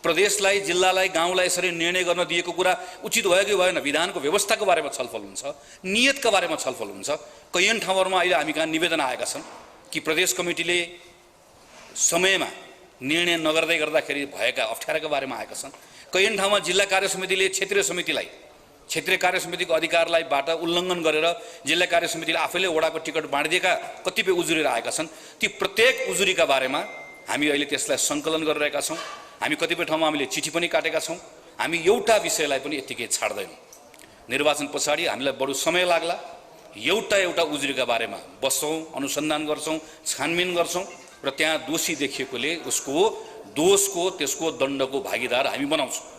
प्रदेशलाई, जिल्लालाई, गाउँलाई यसरी निर्णय गर्न दिएको कुरा उचित भयो कि भएन, विधानको व्यवस्थाको बारेमा छलफल हुन्छ, नियतका बारेमा छलफल हुन्छ। कैयन ठाउँहरूमा अहिले हामी कहाँ निवेदन आएका छन् कि प्रदेश कमिटीले समयमा निर्णय नगर्दै गर्दाखेरि भएका अप्ठ्याराका बारेमा आएका छन्। कैयन ठाउँमा जिल्ला कार्य समितिले क्षेत्रीय कार्य समितिको अधिकारलाई बाट उल्लङ्घन गरेर जिल्ला कार्य समितिले आफैले वडाको टिकट बाँडिदिएका कतिपय उजुरीहरू आएका छन्। ती प्रत्येक उजुरीका बारेमा हामी अहिले त्यसलाई सङ्कलन गरिरहेका छौँ। हामी कतिपय ठाउँमा हामीले चिठी पनि काटेका छौँ। हामी एउटा विषयलाई पनि यत्तिकै छाड्दैनौँ। निर्वाचन पछाडि हामीलाई बडो समय लाग्ला, एउटा उजुरीका बारेमा बस्छौँ, अनुसन्धान गर्छौँ, छानबिन गर्छौँ र त्यहाँ दोषी देखिएकोले उसको दोषको, त्यसको दण्डको भागीदार हामी बनाउँछौँ।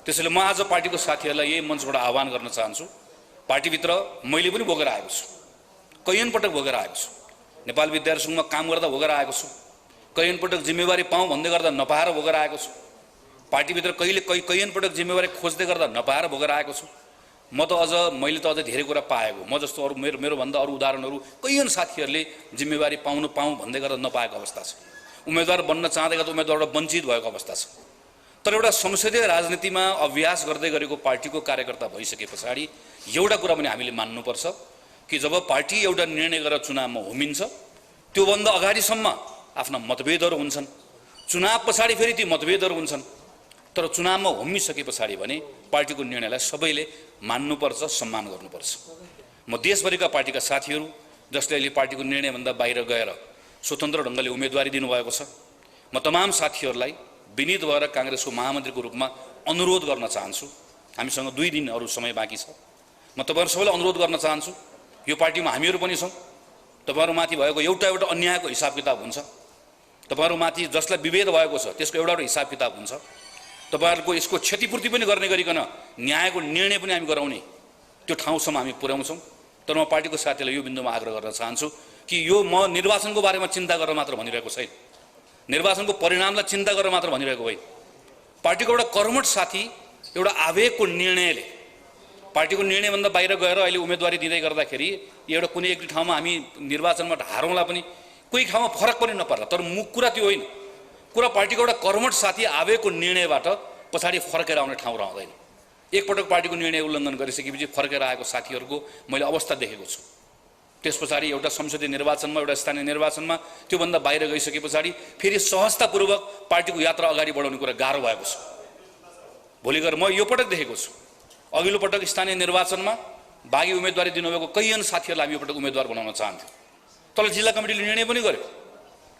त्यसैले म आज पार्टीको साथीहरूलाई यही मञ्चबाट आह्वान गर्न चाहन्छु, पार्टीभित्र मैले पनि भोगेर आएको छु, कैयन पटक भोगेर आएको छु। नेपाल विद्यार्थी सङ्घमा काम गर्दा भोगेर आएको छु, कैयन पटक जिम्मेवारी पाऊँ भन्दै गर्दा नपाएर भोगेर आएको छु। पार्टीभित्र कैयन पटक जिम्मेवारी खोज्दै गर्दा नपाएर भोगेर आएको छु। म त मैले त अझ धेरै कुरा पाएको, म जस्तो अरू मेरोभन्दा अरू उदाहरणहरू कैयन साथीहरूले जिम्मेवारी पाउँ भन्दै गर्दा नपाएको अवस्था छ। उम्मेदवार बन्न चाहँदै गर्दा उम्मेदवारबाट वञ्चित भएको अवस्था छ। तर एउटा संसदीय राजनीतिमा अभ्यास गर्दै गरेको पार्टीको कार्यकर्ता भइसके पछाडि एउटा कुरा पनि हामीले मान्नुपर्छ कि जब पार्टी एउटा निर्णय गरेर चुनावमा होमिन्छ त्योभन्दा अगाडिसम्म आफ्ना मतभेदहरू हुन्छन्, चुनाव पछाडि फेरि ती मतभेदहरू हुन्छन्। तर चुनावमा होमिसके पछाडि भने पार्टीको निर्णयलाई सबैले मान्नुपर्छ, सम्मान गर्नुपर्छ। म देशभरिका पार्टीका साथीहरू जसले अहिले पार्टीको निर्णयभन्दा बाहिर गएर स्वतन्त्र ढङ्गले उम्मेदवारी दिनुभएको छ, म तमाम साथीहरूलाई विनीत भएर काङ्ग्रेसको महामन्त्रीको रूपमा अनुरोध गर्न चाहन्छु। हामीसँग 2 दिन अरू समय बाँकी छ। म तपाईँहरू सबैलाई अनुरोध गर्न चाहन्छु, यो पार्टीमा हामीहरू पनि छौँ। तपाईँहरूमाथि भएको एउटा अन्यायको हिसाब किताब हुन्छ, तपाईँहरूमाथि जसलाई विभेद भएको छ त्यसको एउटा हिसाब किताब हुन्छ। तपाईँहरूको यसको क्षतिपूर्ति पनि गर्ने गरिकन न्यायको निर्णय पनि हामी गराउने त्यो ठाउँसम्म हामी पुर्याउँछौँ। तर म पार्टीको साथीलाई यो बिन्दुमा आग्रह गर्न चाहन्छु कि यो म निर्वाचनको बारेमा चिन्ता गरेर मात्र भनिरहेको छैन, निर्वाचनको परिणामलाई चिन्ता गरेर मात्र भनिरहेको होइन। पार्टीको एउटा कर्मठ साथी एउटा आवेगको निर्णयले पार्टीको निर्णयभन्दा बाहिर गएर अहिले उम्मेदवारी दिँदै गर्दाखेरि एउटा कुनै एक ठाउँमा हामी निर्वाचनमा हारौँला पनि, कोही ठाउँमा फरक पनि नपर्ला। तर कुरा त्यो होइन, कुरा पार्टीको एउटा कर्मठ साथी आवेगको निर्णयबाट पछाडि फर्केर आउने ठाउँ रहँदैन। एकपटक पार्टीको निर्णय उल्लङ्घन गरिसकेपछि फर्केर आएको साथीहरूको मैले अवस्था देखेको छु। त्यस पछाडि एउटा संसदीय निर्वाचनमा, एउटा स्थानीय निर्वाचनमा त्योभन्दा बाहिर गइसके पछाडि फेरि सहजतापूर्वक पार्टीको यात्रा अगाडि बढाउने कुरा गाह्रो भएको छ। भोलि गएर म यो पटक देखेको छु, अघिल्लो पटक स्थानीय निर्वाचनमा बागी उम्मेदवारी दिनुभएको कैयन साथीहरूलाई हामी यो पटक उम्मेदवार बनाउन चाहन्थ्यौँ। तल जिल्ला कमिटीले निर्णय पनि गर्यो,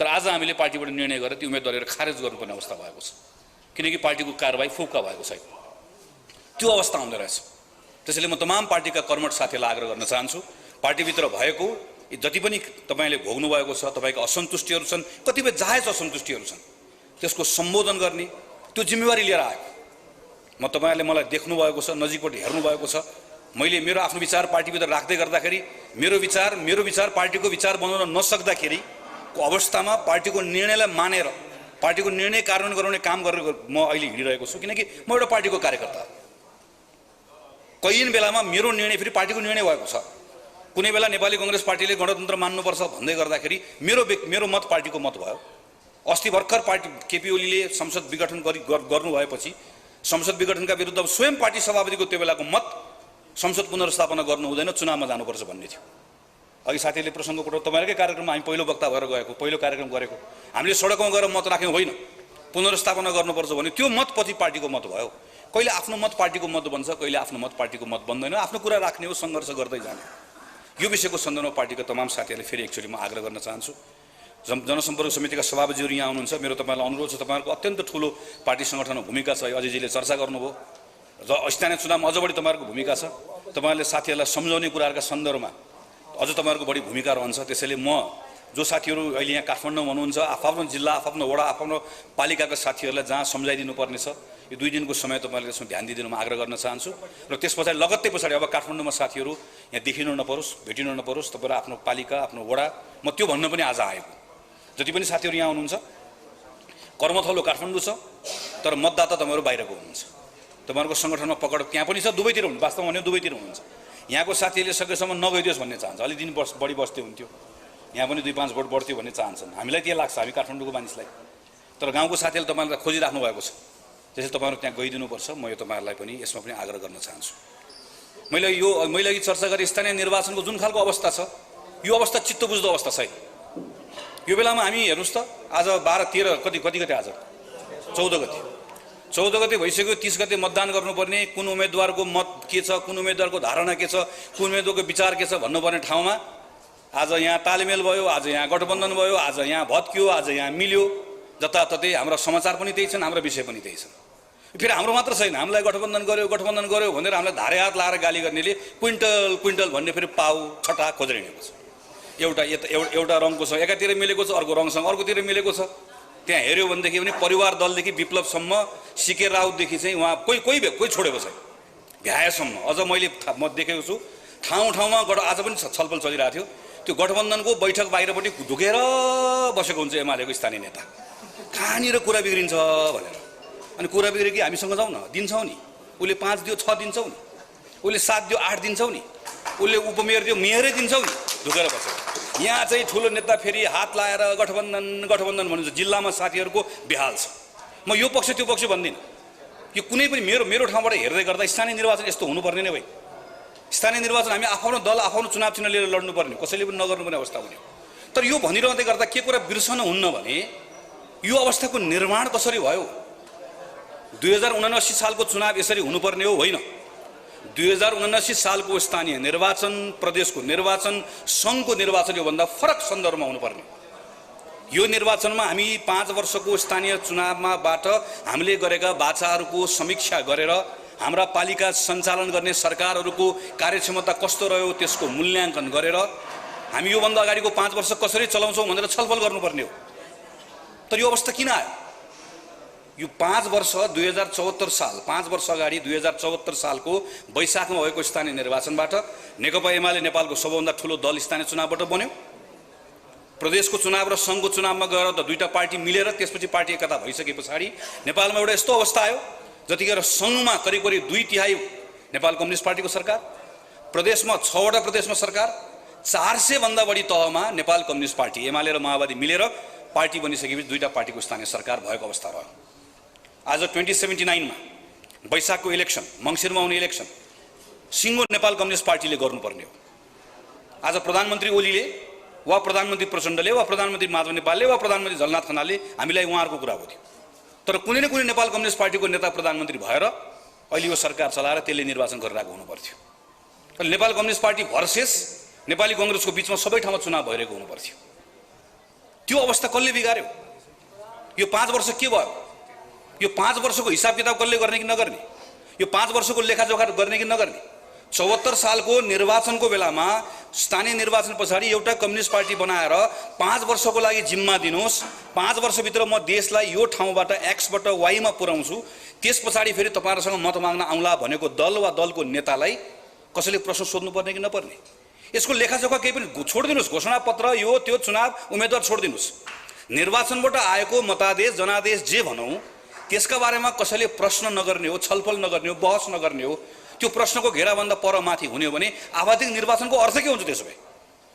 तर आज हामीले पार्टीबाट निर्णय गरेर ती उम्मेदवारहरू खारेज गर्नुपर्ने अवस्था भएको छ, किनकि पार्टीको कारबाही फुक्का भएको छैन। त्यो अवस्था आउँदो रहेछ। त्यसैले म तमाम पार्टीका कर्मठ साथीहरूलाई आग्रह गर्न चाहन्छु, पार्टीभित्र भएको जति पनि तपाईँले भोग्नुभएको छ, तपाईँका असन्तुष्टिहरू छन्, कतिपय जायज असन्तुष्टिहरू छन्, त्यसको सम्बोधन गर्ने त्यो जिम्मेवारी लिएर आएको। म तपाईँहरूले मलाई देख्नुभएको छ, नजिकबाट हेर्नुभएको छ। मैले मेरो आफ्नो विचार पार्टीभित्र राख्दै गर्दाखेरि मेरो विचार पार्टीको विचार बनाउन नसक्दाखेरिको अवस्थामा पार्टीको निर्णयलाई मानेर पार्टीको निर्णय कार्यान्वयन गराउने काम गरेर म अहिले हिँडिरहेको छु, किनकि म एउटा पार्टीको कार्यकर्ता। कैयन बेलामा मेरो निर्णय फेरि पार्टीको निर्णय भएको छ। कुनै बेला नेपाली कांग्रेस पार्टीले गणतन्त्र मान्नुपर्छ भन्दै गर्दाखेरि मेरो मत पार्टीको मत भयो। अस्ति भर्खर पार्टी केपी ओलीले संसद विघटन गर्नु भएपछि संसद विघटनका विरुद्ध स्वयं पार्टी सभापतिको त्यो बेलाको मत संसद पुनर्स्थापना गर्नु हुँदैन, चुनावमा जानुपर्छ भन्ने थियो। अघि साथीहरूले प्रसङ्ग उठाउनु, तपाईँहरूकै कार्यक्रममा हामी पहिलो वक्ता भएर गएको, पहिलो कार्यक्रम गरेको हामीले सडकमा गएर मत राख्यौँ होइन, पुनर्स्थापना गर्नुपर्छ भने त्यो मत पछि पार्टीको मत भयो। कहिले आफ्नो मत पार्टीको मत बन्छ, कहिले आफ्नो मत पार्टीको मत बन्दैन। आफ्नो कुरा राख्ने हो, सङ्घर्ष गर्दै जाने। यो विषयको सन्दर्भमा पार्टीका तमाम साथीहरूले फेरि एकचोटि म आग्रह गर्न चाहन्छु। जनसम्पर्क समितिका सभापतिहरू यहाँ आउनुहुन्छ, मेरो तपाईँलाई अनुरोध छ, तपाईँहरूको अत्यन्त ठुलो पार्टी सङ्गठनमा भूमिका छ, अजयजीले चर्चा गर्नुभयो र स्थानीय चुनावमा अझ बढी तपाईँहरूको भूमिका छ। तपाईँहरूले साथीहरूलाई सम्झाउने कुराहरूका सन्दर्भमा अझ तपाईँहरूको बढी भूमिका रहन्छ। त्यसैले म जो साथीहरू अहिले यहाँ काठमाडौँ हुनुहुन्छ, आफ्नो जिल्ला, आफ्नो वडा, आफ्नो पालिकाका साथीहरूलाई जहाँ सम्झाइदिनु पर्ने छ, यो 2 दिनको समय तपाईँहरूले त्यसमा ध्यान दिइदिनु म आग्रह गर्न चाहन्छु। र त्यस पछाडि लगत्तै पछाडि अब काठमाडौँमा साथीहरू यहाँ देखिनु नपरोस्, भेटिनु नपरोस्, तपाईँहरू आफ्नो पालिका, आफ्नो वडा, म त्यो भन्न पनि आज आएको। जति पनि साथीहरू यहाँ हुनुहुन्छ, कर्मथलो काठमाडौँ छ, तर मतदाता तपाईँहरू बाहिरको हुनुहुन्छ। तपाईँहरूको सङ्गठनमा पकड त्यहाँ पनि छ, दुवैतिर हुनुहुन्छ, वास्तवमा भने दुवैतिर हुनुहुन्छ। यहाँको साथीहरूले सकेसम्म नगइदियोस् भन्ने चाहन्छ, अलि दिन बढी बस्दै हुन्थ्यो, यहाँ पनि 2-5 भोट बढ्थ्यो भन्ने चाहन्छन्। हामीलाई त्यो लाग्छ, हामी काठमाडौँको मानिसलाई। तर गाउँको साथीहरूले तपाईँहरूलाई खोजिराख्नु भएको छ, त्यसैले तपाईँहरू त्यहाँ गइदिनुपर्छ। म यो तपाईँहरूलाई पनि यसमा पनि आग्रह गर्न चाहन्छु। मैले अघि चर्चा गरेँ स्थानीय निर्वाचनको जुन खालको अवस्था छ, यो अवस्था चित्त बुझ्दो अवस्था छैन। यो बेलामा हामी हेर्नुहोस् त, आज 12-13 कति गते, आज 14 गते भइसक्यो। 30 गते मतदान गर्नुपर्ने, कुन उम्मेदवारको मत के छ, कुन उम्मेदवारको धारणा के छ, कुन उम्मेदवारको विचार के छ भन्नुपर्ने ठाउँमा आज यहाँ तालमेल भयो, आज यहाँ गठबन्धन भयो, आज यहाँ भत्कियो, आज यहाँ मिल्यो, जताततै हाम्रा समाचार पनि त्यही छन्, हाम्रो विषय पनि त्यही छ। फेरि हाम्रो मात्र छैन, हामीलाई गठबन्धन गर्यो भनेर हामीलाई धारे हात लाएर गाली गर्नेले क्विन्टल भन्ने फेरि पाउ छटा खोजेर हिँडेको छ। एउटा रङको छ, एकातिर मिलेको छ, अर्को रङसँग अर्कोतिर मिलेको छ। त्यहाँ हेऱ्यो भनेदेखि पनि परिवार दलदेखि विप्लवसम्म, सिके राउतदेखि चाहिँ उहाँ कोही छोडेको छैन, भ्याएसम्म। अझ म देखेको छु ठाउँमा आज पनि छलफल चलिरहेको थियो। त्यो गठबन्धनको बैठक बाहिरपट्टि ढुकेर बसेको हुन्छ एमालेको स्थानीय नेता, कहाँनिर कुरा बिग्रिन्छ भनेर। अनि कुरा बिग्रियो कि हामीसँग जाउँ न, दिन्छौँ नि। उसले 5 दियो 6 दिन्छौँ नि, उसले 7 दियो 8 दिन्छौँ नि, उसले उपमेयर दियो मेयरै दिन्छौँ नि, ढुकेर बसेर। यहाँ चाहिँ ठुलो नेता फेरि हात लाएर गठबन्धन भन्नुहुन्छ। जिल्लामा साथीहरूको बेहाल छ। म यो पक्ष त्यो पक्ष भन्दिनँ। यो कुनै पनि मेरो ठाउँबाट हेर्दै गर्दा स्थानीय निर्वाचन यस्तो हुनुपर्ने नै होइन। स्थानीय निर्वाचन हामी आफ्नो दल आफ्नो चुनाव चिन्ह लिएर लड्नुपर्ने, कसैले पनि नगर्नुपर्ने अवस्था हुने हो। तर यो भनिरहँदै गर्दा के कुरा बिर्सन हुन्न भने यो अवस्थाको निर्माण कसरी भयो? 2079 सालको चुनाव यसरी हुनुपर्ने हो होइन। 2079 सालको स्थानीय निर्वाचन, प्रदेशको निर्वाचन, सङ्घको निर्वाचन योभन्दा फरक सन्दर्भमा हुनुपर्ने। यो निर्वाचनमा हामी 5 वर्षको स्थानीय चुनावमाबाट हामीले गरेका वाचाहरूको समीक्षा गरेर हाम्रा पालिका सञ्चालन गर्ने सरकारहरूको कार्यक्षमता कस्तो रह्यो त्यसको मूल्याङ्कन गरेर हामी योभन्दा अगाडिको 5 वर्ष कसरी चलाउँछौँ भनेर छलफल गर्नुपर्ने हो। तर यो अवस्था किन आयो? यो 5 वर्ष 2074 साल 5 वर्ष अगाडि 2074 सालको वैशाखमा भएको स्थानीय निर्वाचनबाट नेकपा एमाले नेपालको सबैभन्दा ठुलो दल स्थानीय चुनावबाट बन्यो। प्रदेशको चुनाव र सङ्घको चुनावमा गएर त दुईटा पार्टी मिलेर त्यसपछि पार्टी एकता भइसके पछाडि नेपालमा एउटा यस्तो अवस्था आयो जतिखेर सङ्घमा करिब 2/3 नेपाल कम्युनिस्ट पार्टीको सरकार, प्रदेशमा 6वटा प्रदेशमा सरकार, 400 भन्दा बढी तहमा नेपाल कम्युनिस्ट पार्टी एमाले र माओवादी मिलेर पार्टी बनिसकेपछि दुईटा पार्टीको स्थानीय सरकार भएको अवस्था रह्यो। आज 2079 मा वैशाखको इलेक्सन, मङ्सिरमा हुने इलेक्सन सिङ्गो नेपाल कम्युनिस्ट पार्टीले गर्नुपर्ने हो। आज प्रधानमन्त्री ओलीले वा प्रधानमन्त्री प्रचण्डले वा प्रधानमन्त्री माधव नेपालले वा प्रधानमन्त्री झलनाथ खनालले हामीलाई उहाँहरूको कुरा हो। तर कुनै न कुनै नेपाल कम्युनिस्ट पार्टीको नेता प्रधानमन्त्री भएर अहिले यो सरकार चलाएर त्यसले निर्वाचन गरिरहेको हुनुपर्थ्यो। तर Nepal communist party versus Nepali कङ्ग्रेसको बिचमा सबै ठाउँमा चुनाव भइरहेको हुनुपर्थ्यो। त्यो अवस्था कसले बिगार्यो? यो 5 वर्ष के भयो? यो 5 वर्षको हिसाब किताब कसले गर्ने कि नगर्ने? यो 5 वर्षको लेखाजोखा गर्ने कि नगर्ने? 74 सालको निर्वाचनको बेलामा स्थानीय निर्वाचन पछाडि एउटा कम्युनिस्ट पार्टी बनाएर 5 वर्षको लागि जिम्मा दिनुहोस्, 5 वर्षभित्र म देशलाई यो ठाउँबाट एक्सबाट वाईमा पुर्याउँछु, त्यस पछाडि फेरि तपाईँहरूसँग मत माग्न आउँला भनेको दल वा दलको नेतालाई कसैले प्रश्न सोध्नुपर्ने कि नपर्ने? यसको लेखाजोखा केही पनि छोडिदिनुहोस्। घोषणापत्र यो त्यो चुनाव उम्मेदवार छोडिदिनुहोस्। निर्वाचनबाट आएको मतादेश जनादेश जे भनौँ त्यसका बारेमा कसैले प्रश्न नगर्ने हो, छलफल नगर्ने हो, बहस नगर्ने हो, त्यो प्रश्नको घेराभन्दा पर माथि हुने हो भने आवधिक निर्वाचनको अर्थ के हुन्छ? त्यसो भए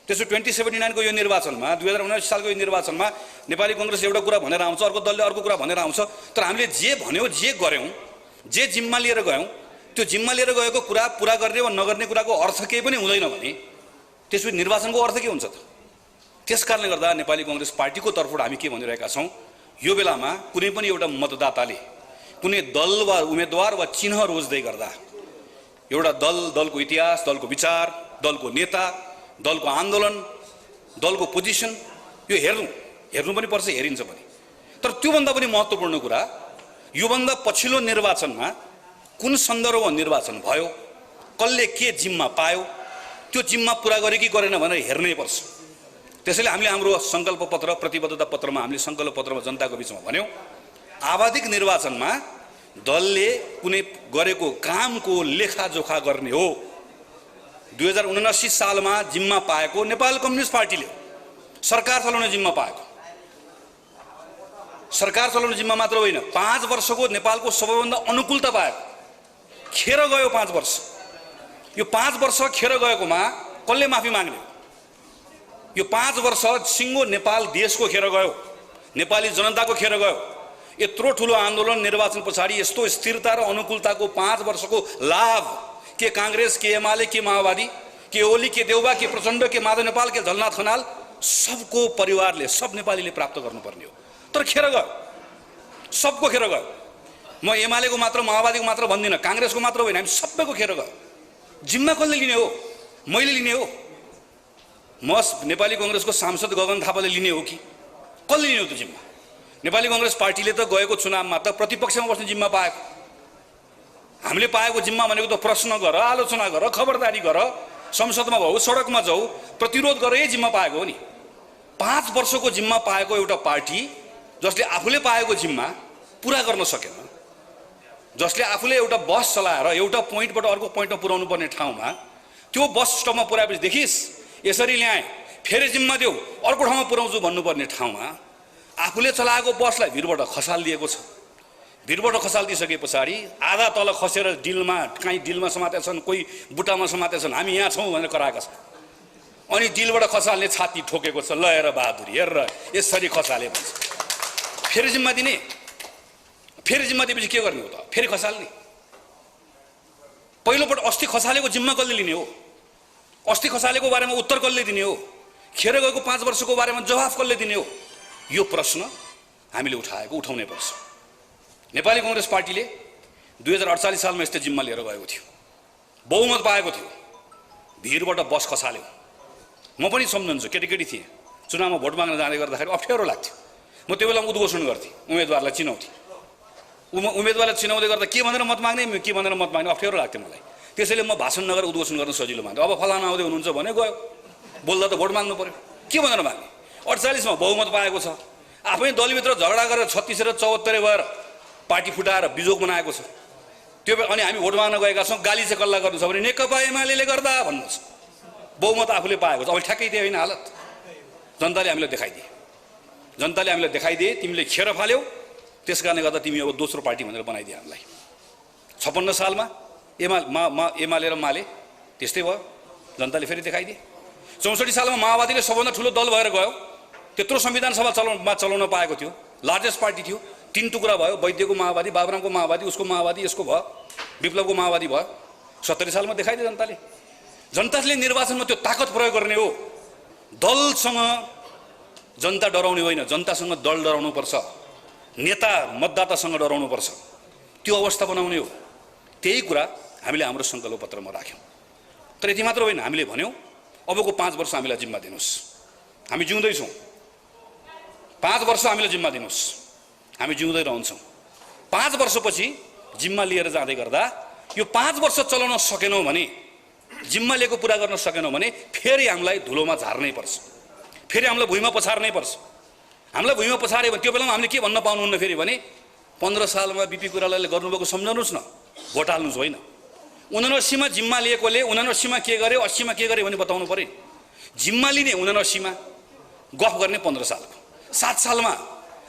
2079 को यो निर्वाचनमा 2079 सालको यो निर्वाचनमा नेपाली कङ्ग्रेस एउटा कुरा भनेर आउँछ, अर्को दलले अर्को कुरा भनेर आउँछ। तर हामीले जे भन्यौँ, जे गऱ्यौँ, जे जिम्मा लिएर गयौँ, त्यो जिम्मा लिएर गएको कुरा पुरा गर्ने वा नगर्ने कुराको अर्थ केही पनि हुँदैन भने त्यसपछि निर्वाचनको अर्थ के हुन्छ त? त्यसकारणले गर्दा नेपाली कङ्ग्रेस पार्टीको तर्फबाट हामी के भनिरहेका छौँ, यो बेलामा कुनै पनि एउटा मतदाताले कुनै दल वा उम्मेदवार वा चिन्ह रोज्दै गर्दा एउटा दलको इतिहास, दलको विचार, दलको नेता, दलको आन्दोलन, दलको पोजिसन यो हेर्नु पनि पर्छ, हेरिन्छ पनि। तर त्योभन्दा पनि महत्त्वपूर्ण कुरा योभन्दा पछिल्लो निर्वाचनमा कुन सन्दर्भमा निर्वाचन भयो, कसले के जिम्मा पायो, त्यो जिम्मा पुरा गरे कि गरेन भनेर हेर्नै पर्छ। त्यसैले हामीले हाम्रो सङ्कल्प पत्र प्रतिबद्धता पत्रमा हामीले सङ्कल्प पत्रमा जनताको बिचमा भन्यौँ, आवधिक निर्वाचनमा दलले कुनै गरेको कामको लेखाजोखा गर्ने हो। 2079 सालमा जिम्मा पाएको नेपाल कम्युनिस्ट पार्टीले सरकार चलाउने जिम्मा पाएको, सरकार चलाउने जिम्मा मात्र होइन 5 वर्षको नेपालको सबैभन्दा अनुकूलता पाएको। खेर गयो 5 वर्ष। यो 5 वर्ष खेर गएकोमा कसले माफी माग्ने? यो 5 वर्ष सिङ्गो नेपाल देशको खेर गयो, नेपाली जनताको खेर गयो। यत्रो ठुलो आन्दोलन निर्वाचन पछाडि यस्तो स्थिरता र अनुकूलताको 5 वर्षको लाभ के काङ्ग्रेस, के एमाले, के माओवादी, के ओली, के देउबा, के प्रचण्ड, के माधव नेपाल, के झलनाथ खनाल सबको परिवारले, सब नेपालीले प्राप्त गर्नुपर्ने हो। तर खेर गयो, सबको खेर गयो। म एमालेको मात्र माओवादीको मात्र भन्दिनँ, काङ्ग्रेसको मात्र होइन, हामी सबैको खेर गयो। जिम्मा कसले लिने हो? मैले लिने हो? म नेपाली कङ्ग्रेसको सांसद गगन थापाले लिने हो कि कसले लिने हो त्यो जिम्मा? नेपाली कङ्ग्रेस पार्टीले त गएको चुनावमा त प्रतिपक्षमा बस्ने जिम्मा पाएको। हामीले पाएको जिम्मा भनेको त प्रश्न गर, आलोचना गर, खबरदारी गर, संसदमा भाऊ, सडकमा जाऊ, प्रतिरोध गर, यही जिम्मा पाएको हो नि। 5 वर्षको जिम्मा पाएको एउटा पार्टी जसले आफूले पाएको जिम्मा पुरा गर्न सकेन, जसले आफूले एउटा बस चलाएर एउटा पोइन्टबाट अर्को पोइन्टमा पुर्याउनु पर्ने ठाउँमा त्यो बस स्टपमा पुर्याएपछि देखिस् यसरी ल्याएँ फेरि जिम्मा देऊ अर्को ठाउँमा पुर्याउँछु भन्नुपर्ने ठाउँमा आफूले चलाएको बसलाई भिरबाट खसालिदिएको छ। भिरबाट खसालिदिइसके पछाडि आधा तल खसेर डिलमा कहीँ डिलमा समातेका छन्, कोही बुट्टामा समातेका छन्, हामी यहाँ छौँ भनेर कराएका छन्। अनि डिलबाट खसाल्ने छाती ठोकेको छ, ल हेर बहादुरी हेर यसरी खसाले भन्छ। फेरि जिम्मा दिने, फेरि जिम्मा दिएपछि के गर्ने हो त? फेरि खसाल्ने। पहिलोपल्ट अस्ति खसालेको जिम्मा कसले लिने हो? अस्ति खसालेको बारेमा उत्तर कसले दिने हो? खेर गएको 5 वर्षको बारेमा जवाफ कसले दिने हो? यो प्रश्न हामीले उठाउने पर्छ। नेपाली कांग्रेस पार्टीले 2048 सालमा यस्तो जिम्मा लिएर गएको थियो, बहुमत पाएको थियो, भिरबाट बस खसाल्यो। म पनि सम्झन्छु, केटीकेटी थिएँ, चुनावमा भोट माग्न जाँदै गर्दाखेरि अप्ठ्यारो लाग्थ्यो। म त्यो बेला उद्घोषण गर्थेँ, उम्मेदवारलाई चिनाउँथेँ। उम्मेदवारलाई चिनाउँदै गर्दा के भनेर मत माग्ने अप्ठ्यारो लाग्थ्यो मलाई। त्यसैले म भाषण नगरेर उद्घोषण गर्न सजिलो मान्थेँ। अब फलाना आउँदै हुनुहुन्छ भने गयो, बोल्दा त भोट माग्नु पर्यो, के भनेर माग्ने? 48 मा बहुमत पाएको छ, आफै दलभित्र झगडा गरेर 36 र 74 भएर पार्टी फुटाएर बिजोग बनाएको छ। त्यो अनि हामी भोट माग्न गएका छौँ, गाली चाहिँ कसलाई गर्नु छ भने नेकपा एमाले गर्दा भन्नु छ। बहुमत आफूले पाएको छ, अब ठ्याक्कै त्यही होइन हालत। जनताले हामीलाई देखाइदिए, तिमीले खेर फाल्यौ, त्यस कारणले गर्दा तिमी अब दोस्रो पार्टी भनेर बनाइदिए हामीलाई। 56 सालमा एमाले र माले त्यस्तै भयो, जनताले फेरि देखाइदिए। 64 सालमा माओवादीले सबभन्दा ठुलो दल भएर गयो, त्यत्रो संविधान सभा चलाउन पाएको थियो, लार्जेस्ट पार्टी थियो। 3 टुक्रा भयो, वैद्यको माओवादी, बाबुरामको माओवादी, उसको माओवादी, यसको भयो, विप्लवको माओवादी भयो। 70 सालमा देखाइदियो जनताले। जनताले निर्वाचनमा त्यो ताकत प्रयोग गर्ने हो। दलसँग जनता डराउने होइन, जनतासँग दल डराउनु पर्छ, नेता मतदातासँग डराउनु पर्छ, त्यो अवस्था बनाउने हो। त्यही कुरा हामीले हाम्रो संकल्प पत्रमा राख्यौँ। तर यति मात्र होइन, हामीले भन्यौँ अबको 5 वर्ष हामीलाई जिम्मा दिनुहोस्, हामी जिउँदैछौँ, 5 वर्ष हामीलाई जिम्मा दिनुहोस्, हामी जिउँदै रहन्छौँ। 5 वर्षपछि जिम्मा लिएर जाँदै गर्दा यो 5 वर्ष चलाउन सकेनौँ भने, जिम्मा लिएको पुरा गर्न सकेनौँ भने फेरि हामीलाई धुलोमा झार्नै पर्छ, फेरि हामीलाई भुइँमा पछार्नै पर्छ। हामीलाई भुइँमा पछार्यो भने त्यो बेलामा हामीले के भन्न पाउनुहुन्न फेरि भने 15 सालमा बिपी कोइरालाले गर्नुभएको सम्झाउनुहोस् न, भोट हाल्नुहोस् होइन। 79 मा जिम्मा लिएकोले 79 मा के गर्यो, 80 मा के गर्यो भने बताउनु पर्यो। जिम्मा लिने 79 मा, गफ गर्ने 15 सालको। 7 सालमा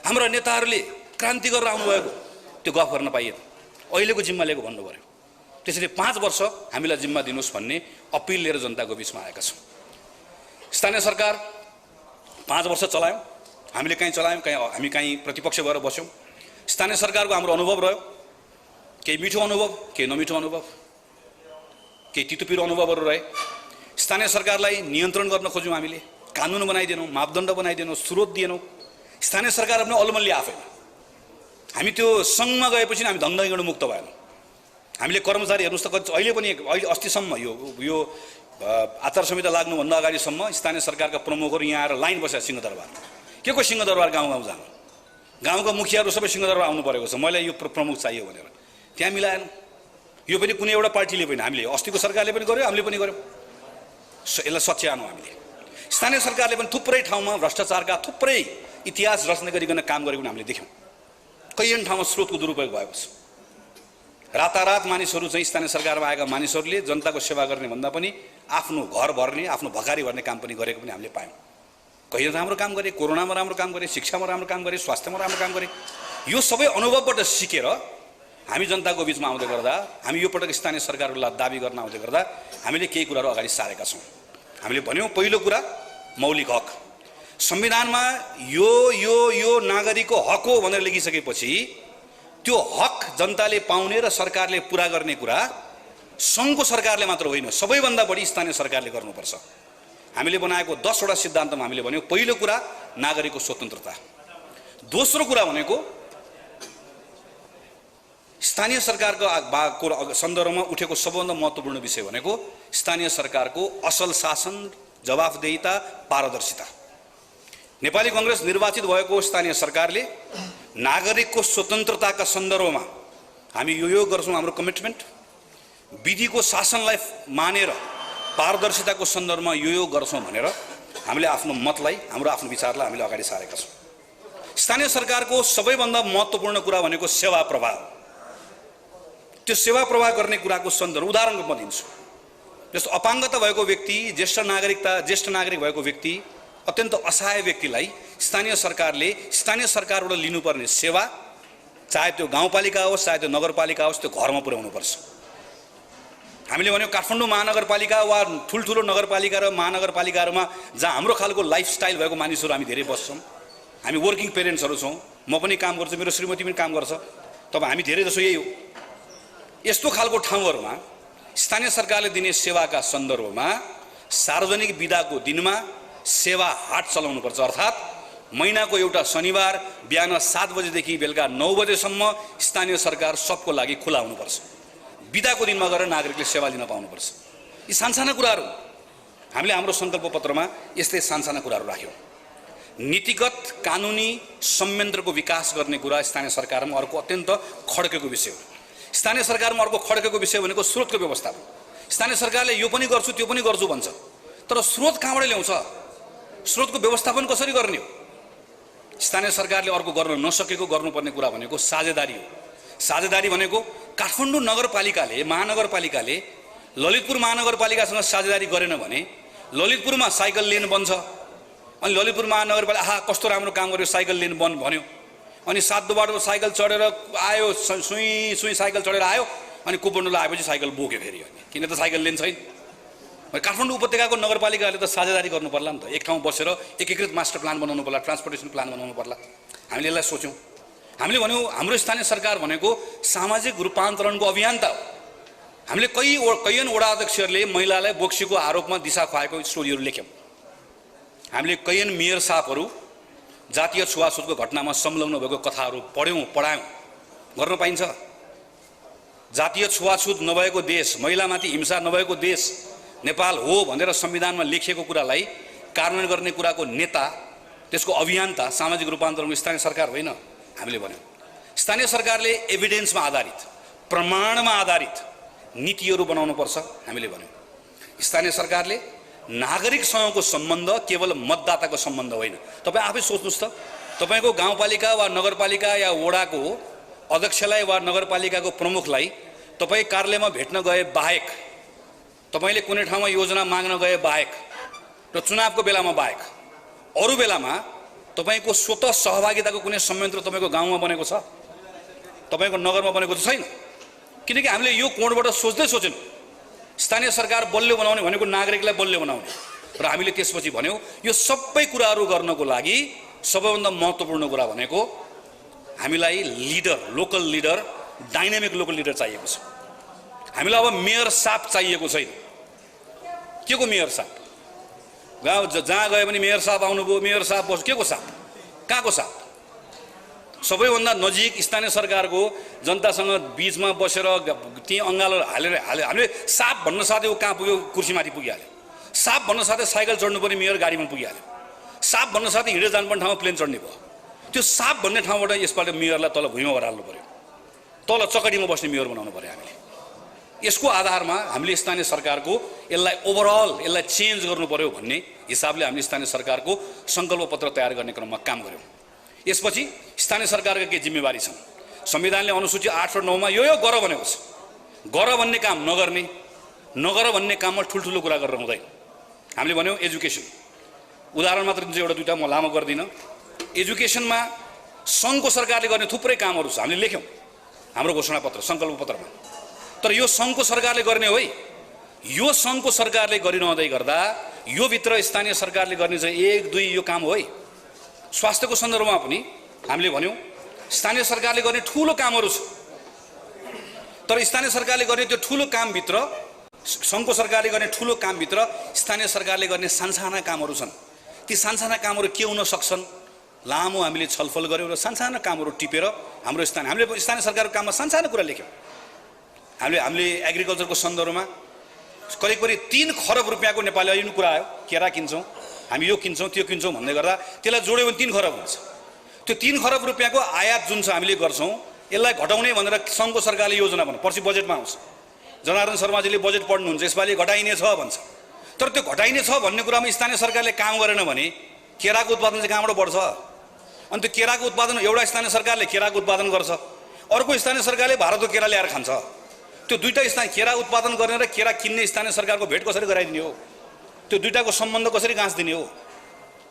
हाम्रा नेताहरूले क्रान्ति गरेर आउनुभएको, त्यो गफ गर्न पाइएन। अहिलेको जिम्मा लिएको भन्नु पर्यो। त्यसैले 5 वर्ष हामीलाई जिम्मा दिनुहोस् भन्ने अपिल लिएर जनताको बिचमा आएका छौँ। स्थानीय सरकार 5 वर्ष चलायौँ, हामीले कहीँ चलायौँ, हामी कहीँ प्रतिपक्ष भएर बस्यौँ। स्थानीय सरकारको हाम्रो अनुभव रह्यो, केही मिठो अनुभव, केही नमिठो अनुभव, केही तितोपिरो अनुभवहरू रहे। स्थानीय सरकारलाई नियन्त्रण गर्न खोज्यौँ हामीले, कानुन बनाइदिएनौँ, मापदण्ड बनाइदिएनौँ, स्रोत दिएनौँ। स्थानीय सरकार पनि अलमल्ली आफैमा। हामी त्यो सङ्घमा गएपछि हामी धङधङबाट मुक्त भएनौँ। हामीले कर्मचारी हेर्नुहोस् त, अहिले अस्तिसम्म यो आचार संहिता लाग्नुभन्दा अगाडिसम्म स्थानीय सरकारका प्रमुखहरू यहाँ आएर लाइन बसेका सिंहदरबार। के को सिंहदरबार गाउँ गाउँ जानु, गाउँका मुखियाहरू सबै सिंहदरबार आउनु परेको छ, मलाई यो प्रमुख चाहियो भनेर। त्यहाँ मिलाएन। यो पनि कुनै एउटा पार्टीले पनि, हामीले अस्तिको सरकारले पनि गर्यो, हामीले पनि गर्यौँ। यसलाई सच्याउनु हामीले। स्थानीय सरकारले पनि थुप्रै ठाउँमा भ्रष्टाचारका थुप्रै इतिहास रचना गरिकन काम गरेको हामीले देख्यौँ। कैयन ठाउँमा स्रोतको दुरुपयोग भएको छ। रातारात मानिसहरू चाहिँ स्थानीय सरकारमा आएका मानिसहरूले जनताको सेवा गर्ने भन्दा पनि आफ्नो घर भर्ने, आफ्नो भकारी भर्ने काम पनि गरेको पनि हामीले पायौँ। कहिले राम्रो काम गरे, कोरोनामा राम्रो काम गरे, शिक्षामा राम्रो काम गरे, स्वास्थ्यमा राम्रो काम गरे। यो सबै अनुभवबाट सिकेर हामी जनताको बिचमा आउँदै गर्दा, हामी यो पटक स्थानीय सरकारहरूलाई दाबी गर्न आउँदै गर्दा हामीले केही कुराहरू अगाडि सारेका छौँ। हामीले भन्यौँ पहिलो कुरा मौलिक हक। संविधानमा यो नागरिकको हक हो भनेर लेखिसकेपछि त्यो हक जनताले पाउने र सरकारले पुरा गर्ने कुरा सङ्घको सरकारले मात्र होइन, सबैभन्दा बढी स्थानीय सरकारले गर्नुपर्छ। हामीले बनाएको 10 वटा सिद्धान्तमा हामीले भन्यौँ पहिलो कुरा नागरिकको स्वतन्त्रता, दोस्रो कुरा भनेको स्थानीय सरकारको सन्दर्भमा उठेको सबभन्दा महत्त्वपूर्ण विषय भनेको स्थानीय सरकारको असल शासन, जवाफदेहिता, पारदर्शिता। नेपाली कांग्रेस निर्वाचित भएको स्थानीय सरकारले नागरिकको स्वतन्त्रताका सन्दर्भमा हामी यो गर्छौँ, हाम्रो कमिटमेन्ट। विधिको शासनलाई मानेर पारदर्शिताको सन्दर्भमा यो गर्छौँ भनेर हामीले आफ्नो मतलाई, हाम्रो आफ्नो विचारलाई हामीले अगाडि सारेका छौँ। स्थानीय सरकारको सबैभन्दा महत्त्वपूर्ण कुरा भनेको सेवा प्रवाह। त्यो सेवा प्रवाह गर्ने कुराको सन्दर्भ उदाहरण रूपमा दिन्छु। जस्तो अपाङ्गता भएको व्यक्ति, ज्येष्ठ नागरिक भएको व्यक्ति, अत्यन्त असहाय व्यक्तिलाई स्थानीय सरकारबाट लिनुपर्ने सेवा, चाहे त्यो गाउँपालिका होस् चाहे त्यो नगरपालिका होस्, त्यो घरमा पुर्याउनुपर्छ। हामीले भन्यो काठमाडौँ महानगरपालिका वा ठुल्ठुलो नगरपालिका र महानगरपालिकाहरूमा जहाँ हाम्रो खालको लाइफस्टाइल भएको मानिसहरू हामी धेरै बस्छौँ, हामी वर्किङ पेरेन्ट्सहरू छौँ, म पनि काम गर्छु, मेरो श्रीमती पनि काम गर्छ, तब हामी धेरै जसो यही हो। यस्तो खालको ठाउँहरूमा स्थानीय सरकारले दिने सेवाका सन्दर्भमा सार्वजनिक बिदाको दिनमा सेवा हाट चलाउनुपर्छ। अर्थात् महिनाको एउटा शनिबार बिहान 7 बजेदेखि बेलुका 9 बजेसम्म स्थानीय सरकार सबको लागि खुला हुनुपर्छ। बिदाको दिनमा गएर नागरिकले सेवा लिन पाउनुपर्छ। यी सानसाना कुराहरू हामीले हाम्रो सङ्कल्प पत्रमा यस्तै सानसाना कुराहरू राख्यौँ। नीतिगत कानुनी संयन्त्रको विकास गर्ने कुरा स्थानीय सरकारमा अर्को अत्यन्त खड्केको विषय हो। स्थानीय सरकारमा अर्को खड्केको विषय भनेको स्रोतको व्यवस्थापन। स्थानीय सरकारले यो पनि गर्छु त्यो पनि गर्छु भन्छ, तर स्रोत कहाँबाट ल्याउँछ? स्रोतको व्यवस्थापन कसरी गर्ने हो? स्थानीय सरकारले अर्को गर्न नसकेको गर्नुपर्ने कुरा भनेको साझेदारी हो। साझेदारी भनेको काठमाडौँ महानगरपालिकाले ललितपुर महानगरपालिकासँग साझेदारी गरेन भने ललितपुरमा साइकल लेन बन्छ, अनि ललितपुर महानगरपालिका आहा कस्तो राम्रो काम गर्यो, साइकल लेन बन्द भन्यो, अनि सातो बाटो साइकल चढेर आयो, सुई साइकल चढेर आयो, अनि कुपन्डोल आएपछि साइकल बोक्यो फेरि, किन त साइकल लेन छैन। काठमाडौँ उपत्यकाको नगरपालिकाहरूले त साझेदारी गर्नु पर्ला नि त, एक ठाउँ बसेर एकीकृत मास्टर प्लान बनाउनु पर्ला, ट्रान्सपोर्टेसन प्लान बनाउनु पर्ला। हामीले यसलाई सोच्यौँ। हामीले भन्यौँ हाम्रो स्थानीय सरकार भनेको सामाजिक रूपान्तरणको अभियान्ता हो। हामीले कैयन वडा अध्यक्षहरूले महिलालाई बोक्सीको आरोपमा दिशा खुवाएको स्टोरीहरू लेख्यौँ। हामीले कैयन मेयर साहबहरू जातीय छुवाछुतको घटनामा संलग्न भएको कथाहरू पढायौँ। गर्न पाइन्छ? जातीय छुवाछुत नभएको देश, महिलामाथि हिंसा नभएको देश नेपाल हो भनेर संविधानमा लेखिएको कुरालाई कार्यान्वयन गर्ने कुराको नेता, त्यसको अभियन्ता सामाजिक रूपान्तरणको स्थानीय सरकार होइन। हामीले भन्यौँ स्थानीय सरकारले एभिडेन्समा आधारित, प्रमाणमा आधारित नीतिहरू बनाउनुपर्छ। हामीले भन्यौँ स्थानीय सरकारले नागरिकसँगको सम्बन्ध केवल मतदाताको सम्बन्ध होइन। तपाईँ आफै सोच्नुहोस् त, तपाईँको गाउँपालिका वा नगरपालिका या वडाको अध्यक्षलाई वा नगरपालिकाको प्रमुखलाई तपाईँ कार्यालयमा भेट्न गए बाहेक, तपाईँले कुनै ठाउँमा योजना माग्न गए बाहेक र चुनावको बेलामा बाहेक अरू बेलामा तपाईँको स्वतः सहभागिताको कुनै संयन्त्र तपाईँको गाउँमा बनेको छ, तपाईँको नगरमा बनेको त छैन। किनकि हामीले यो कोणबाट सोचेनौँ स्थानीय सरकार बलियो बनाउने भनेको नागरिकलाई बलियो बनाउने, र हामीले त्यसपछि भन्यौँ यो सबै कुराहरू गर्नको लागि सबैभन्दा महत्त्वपूर्ण कुरा भनेको हामीलाई leader, local leader, dynamic local leader चाहिएको छ। हामीलाई अब मेयर साहब चाहिएको छैन। के को मेयर साहब? गाउँ जहाँ गए पनि मेयर साहब आउनुभयो, मेयर साहब बस्नु, के को साहब? कहाँको साहब? सबैभन्दा नजिक स्थानीय सरकारको जनतासँग बिचमा बसेर त्यहीँ अँगालो हालेर हामीले साहब भन्न साथै ऊ कहाँ पुग्यो? कुर्सीमाथि पुगिहाल्यो। साहब भन्न साथै साइकल चढ्नु पर्ने मेयर गाडीमा पुगिहाल्यो। साहब भन्न साथै हिँडेर जानुपर्ने ठाउँमा प्लेन चढ्ने भयो। त्यो साहब भन्ने ठाउँबाट यसपालि मेयरलाई तल भुइँमा ओह्राल्नु पऱ्यो, तल चकडीमा बस्ने मेयर बनाउनु पऱ्यो हामीले। यसको आधारमा हामीले स्थानीय सरकारको यसलाई ओभरअल यसलाई चेन्ज गर्नु पर्यो भन्ने हिसाबले हामीले स्थानीय सरकारको सङ्कल्प पत्र तयार गर्ने क्रममा काम गऱ्यौँ। यसपछि स्थानीय सरकारका के जिम्मेवारी छन्? संविधानले अनुसूची 8 र 9 मा यो गर भनेको छ। गर भन्ने काम नगर्ने, नगर भन्ने काममा ठुल्ठुलो कुरा गरेर हुँदैन। हामीले भन्यौँ एजुकेसन, उदाहरण मात्र दिन्छु एउटा दुईवटा, म लामो गर्दिनँ। एजुकेसनमा सङ्घको सरकारले गर्ने थुप्रै कामहरू छ, हामीले लेख्यौँ हाम्रो घोषणापत्र सङ्कल्प पत्रमा। तर यो सङ्घको सरकारले गर्ने हो है, यो सङ्घको सरकारले गरिरहँदै गर्दा यो भित्र स्थानीय सरकारले गर्ने चाहिँ 1 2 यो काम हो है। स्वास्थ्यको सन्दर्भमा पनि हामीले भन्यौँ स्थानीय सरकारले गर्ने ठुलो कामहरू छ, तर स्थानीय सरकारले गर्ने त्यो ठुलो कामभित्र, सङ्घको सरकारले गर्ने ठुलो कामभित्र स्थानीय सरकारले गर्ने सानसाना कामहरू छन्। ती सानसाना कामहरू के हुन सक्छन्? लामो हामीले छलफल गऱ्यौँ र सानसाना कामहरू टिपेर हाम्रो हामीले स्थानीय सरकारको काममा सानसाना कुरा लेख्यौँ। हामीले एग्रिकल्चरको सन्दर्भमा करिब 3 खरब रुपियाँको नेपाली अहिले कुरा आयो, केरा किन्छौँ हामी, यो किन्छौँ त्यो किन्छौँ भन्दै गर्दा त्यसलाई जोड्यो भने 3 खरब हुन्छ। त्यो 3 खरब रुपियाँको आयात जुन छ हामीले गर्छौँ, यसलाई घटाउने भनेर सङ्घको सरकारले योजना बनाउँछ, पर्सि बजेटमा आउँछ। जनार्दन शर्माजीले बजेट पढ्नुहुन्छ, यसपालि घटाइने छ भन्छ। तर त्यो घटाइने छ भन्ने कुरामा स्थानीय सरकारले काम गरेन भने केराको उत्पादन चाहिँ कहाँबाट बढ्छ? अनि त्यो केराको उत्पादन एउटा स्थानीय सरकारले केराको उत्पादन गर्छ, अर्को स्थानीय सरकारले भारतको केरा ल्याएर खान्छ। त्यो दुईटा स्थानीय केरा उत्पादन गर्ने र केरा किन्ने स्थानीय सरकारको भेट कसरी गराइदिने हो? त्यो दुईटाको सम्बन्ध कसरी गाँच्दिने हो?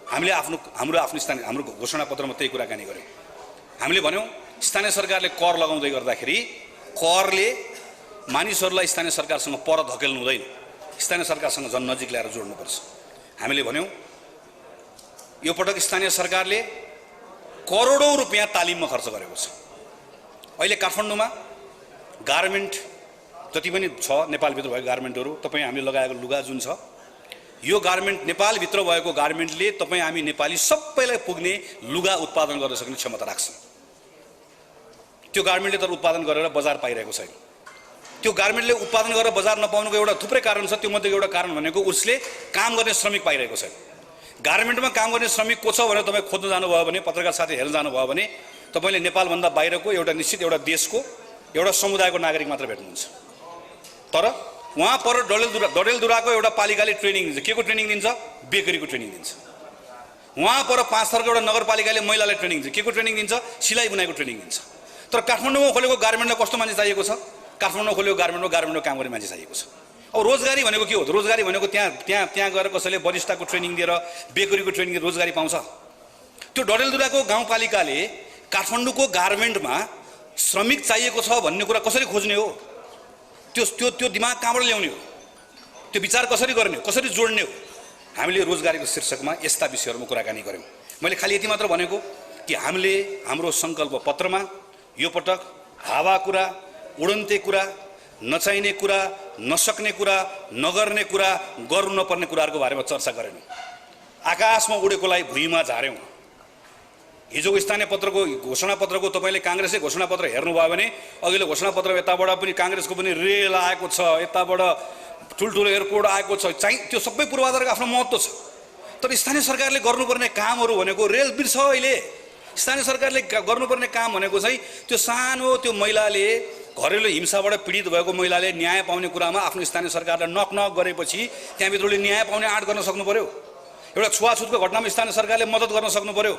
हामीले हाम्रो स्थानीय हाम्रो घोषणापत्रमा त्यही कुराकानी गर्यौँ। हामीले भन्यौँ स्थानीय सरकारले कर लगाउँदै गर्दाखेरि करले मानिसहरूलाई स्थानीय सरकारसँग पर धकेल्नु हुँदैन, स्थानीय सरकारसँग झन् नजिक ल्याएर जोड्नुपर्छ। हामीले भन्यौँ यो पटक स्थानीय सरकारले करोडौँ रुपियाँ तालिममा खर्च गरेको छ। अहिले काठमाडौँमा गार्मेन्ट जति पनि छ नेपालभित्र भएको गार्मेन्टहरू, तपाईँ हामीले लगाएको लुगा जुन छ यो गार्मेन्ट नेपालभित्र भएको गार्मेन्टले तपाईँ हामी नेपाली सबैलाई पुग्ने लुगा उत्पादन गर्न सक्ने क्षमता राख्छ। त्यो गार्मेन्टले तर उत्पादन गरेर बजार पाइरहेको छैन। त्यो गार्मेन्टले उत्पादन गरेर बजार नपाउनुको एउटा थुप्रै कारण छ। त्यो मध्येको एउटा कारण भनेको उसले काम गर्ने श्रमिक पाइरहेको छैन। गार्मेन्टमा काम गर्ने श्रमिक को छ भनेर तपाईँ खोज्न जानुभयो भने, पत्रकार साथी हेर्न जानुभयो भने तपाईँले नेपालभन्दा बाहिरको एउटा निश्चित एउटा देशको एउटा समुदायको नागरिक मात्र भेट्नुहुन्छ। तर उहाँ पर डडेलधुराको एउटा पालिकाले ट्रेनिङ दिन्छ। के को ट्रेनिङ दिन्छ? बेकरीको ट्रेनिङ दिन्छ। उहाँ पर 5 थरको एउटा नगरपालिकाले महिलालाई ट्रेनिङ दिन्छ। के को ट्रेनिङ दिन्छ? सिलाइ बुनाइको ट्रेनिङ दिन्छ। तर काठमाडौँमा खोलेको गार्मेन्टलाई कस्तो मान्छे चाहिएको छ? काठमाडौँमा खोलेको गार्मेन्टमा काम गर्ने मान्छे चाहिएको छ। अब रोजगारी भनेको के हो? रोजगारी भनेको त्यहाँ गएर कसैले बरिस्टाको ट्रेनिङ दिएर बेकरीको ट्रेनिङ दिएर रोजगारी पाउँछ? त्यो डडेलधुराको गाउँपालिकाले काठमाडौँको गार्मेन्टमा श्रमिक चाहिएको छ भन्ने कुरा कसरी खोज्ने हो? त्यो दिमाग कहाँबाट ल्याउने हो? त्यो विचार कसरी गर्ने हो? कसरी जोड्ने हो? हामीले रोजगारीको शीर्षकमा यस्ता विषयहरूमा कुराकानी गऱ्यौँ। मैले खालि यति मात्र भनेको कि हामीले हाम्रो सङ्कल्प पत्रमा यो पटक हावा कुरा, उडन्ते कुरा, नचाहिने कुरा, नसक्ने कुरा, नगर्ने कुरा, गर्नु नपर्ने कुराहरूको बारेमा चर्चा गरेनौँ। आकाशमा उडेकोलाई भुइँमा झार्यौँ। हिजोको स्थानीय पत्रको घोषणापत्रको तपाईँले काङ्ग्रेसै घोषणापत्र हेर्नुभयो भने अघिल्लो घोषणापत्र यताबाट पनि काङ्ग्रेसको पनि रेल आएको छ, यताबाट ठुल्ठुलो एयरपोर्ट आएको छ। चाहिँ त्यो सबै पूर्वाधारको आफ्नो महत्त्व छ। तर स्थानीय सरकारले गर्नुपर्ने कामहरू भनेको रेल बिर्छ। अहिले स्थानीय सरकारले गर्नुपर्ने काम भनेको चाहिँ त्यो सानो त्यो महिलाले घरेलु हिंसाबाट पीडित भएको महिलाले न्याय पाउने कुरामा आफ्नो स्थानीय सरकारलाई नक गरेपछि त्यहाँभित्रले न्याय पाउने आँट गर्न सक्नु पर्यो। एउटा छुवाछुतको घटनामा स्थानीय सरकारले मद्दत गर्न सक्नु पर्यो।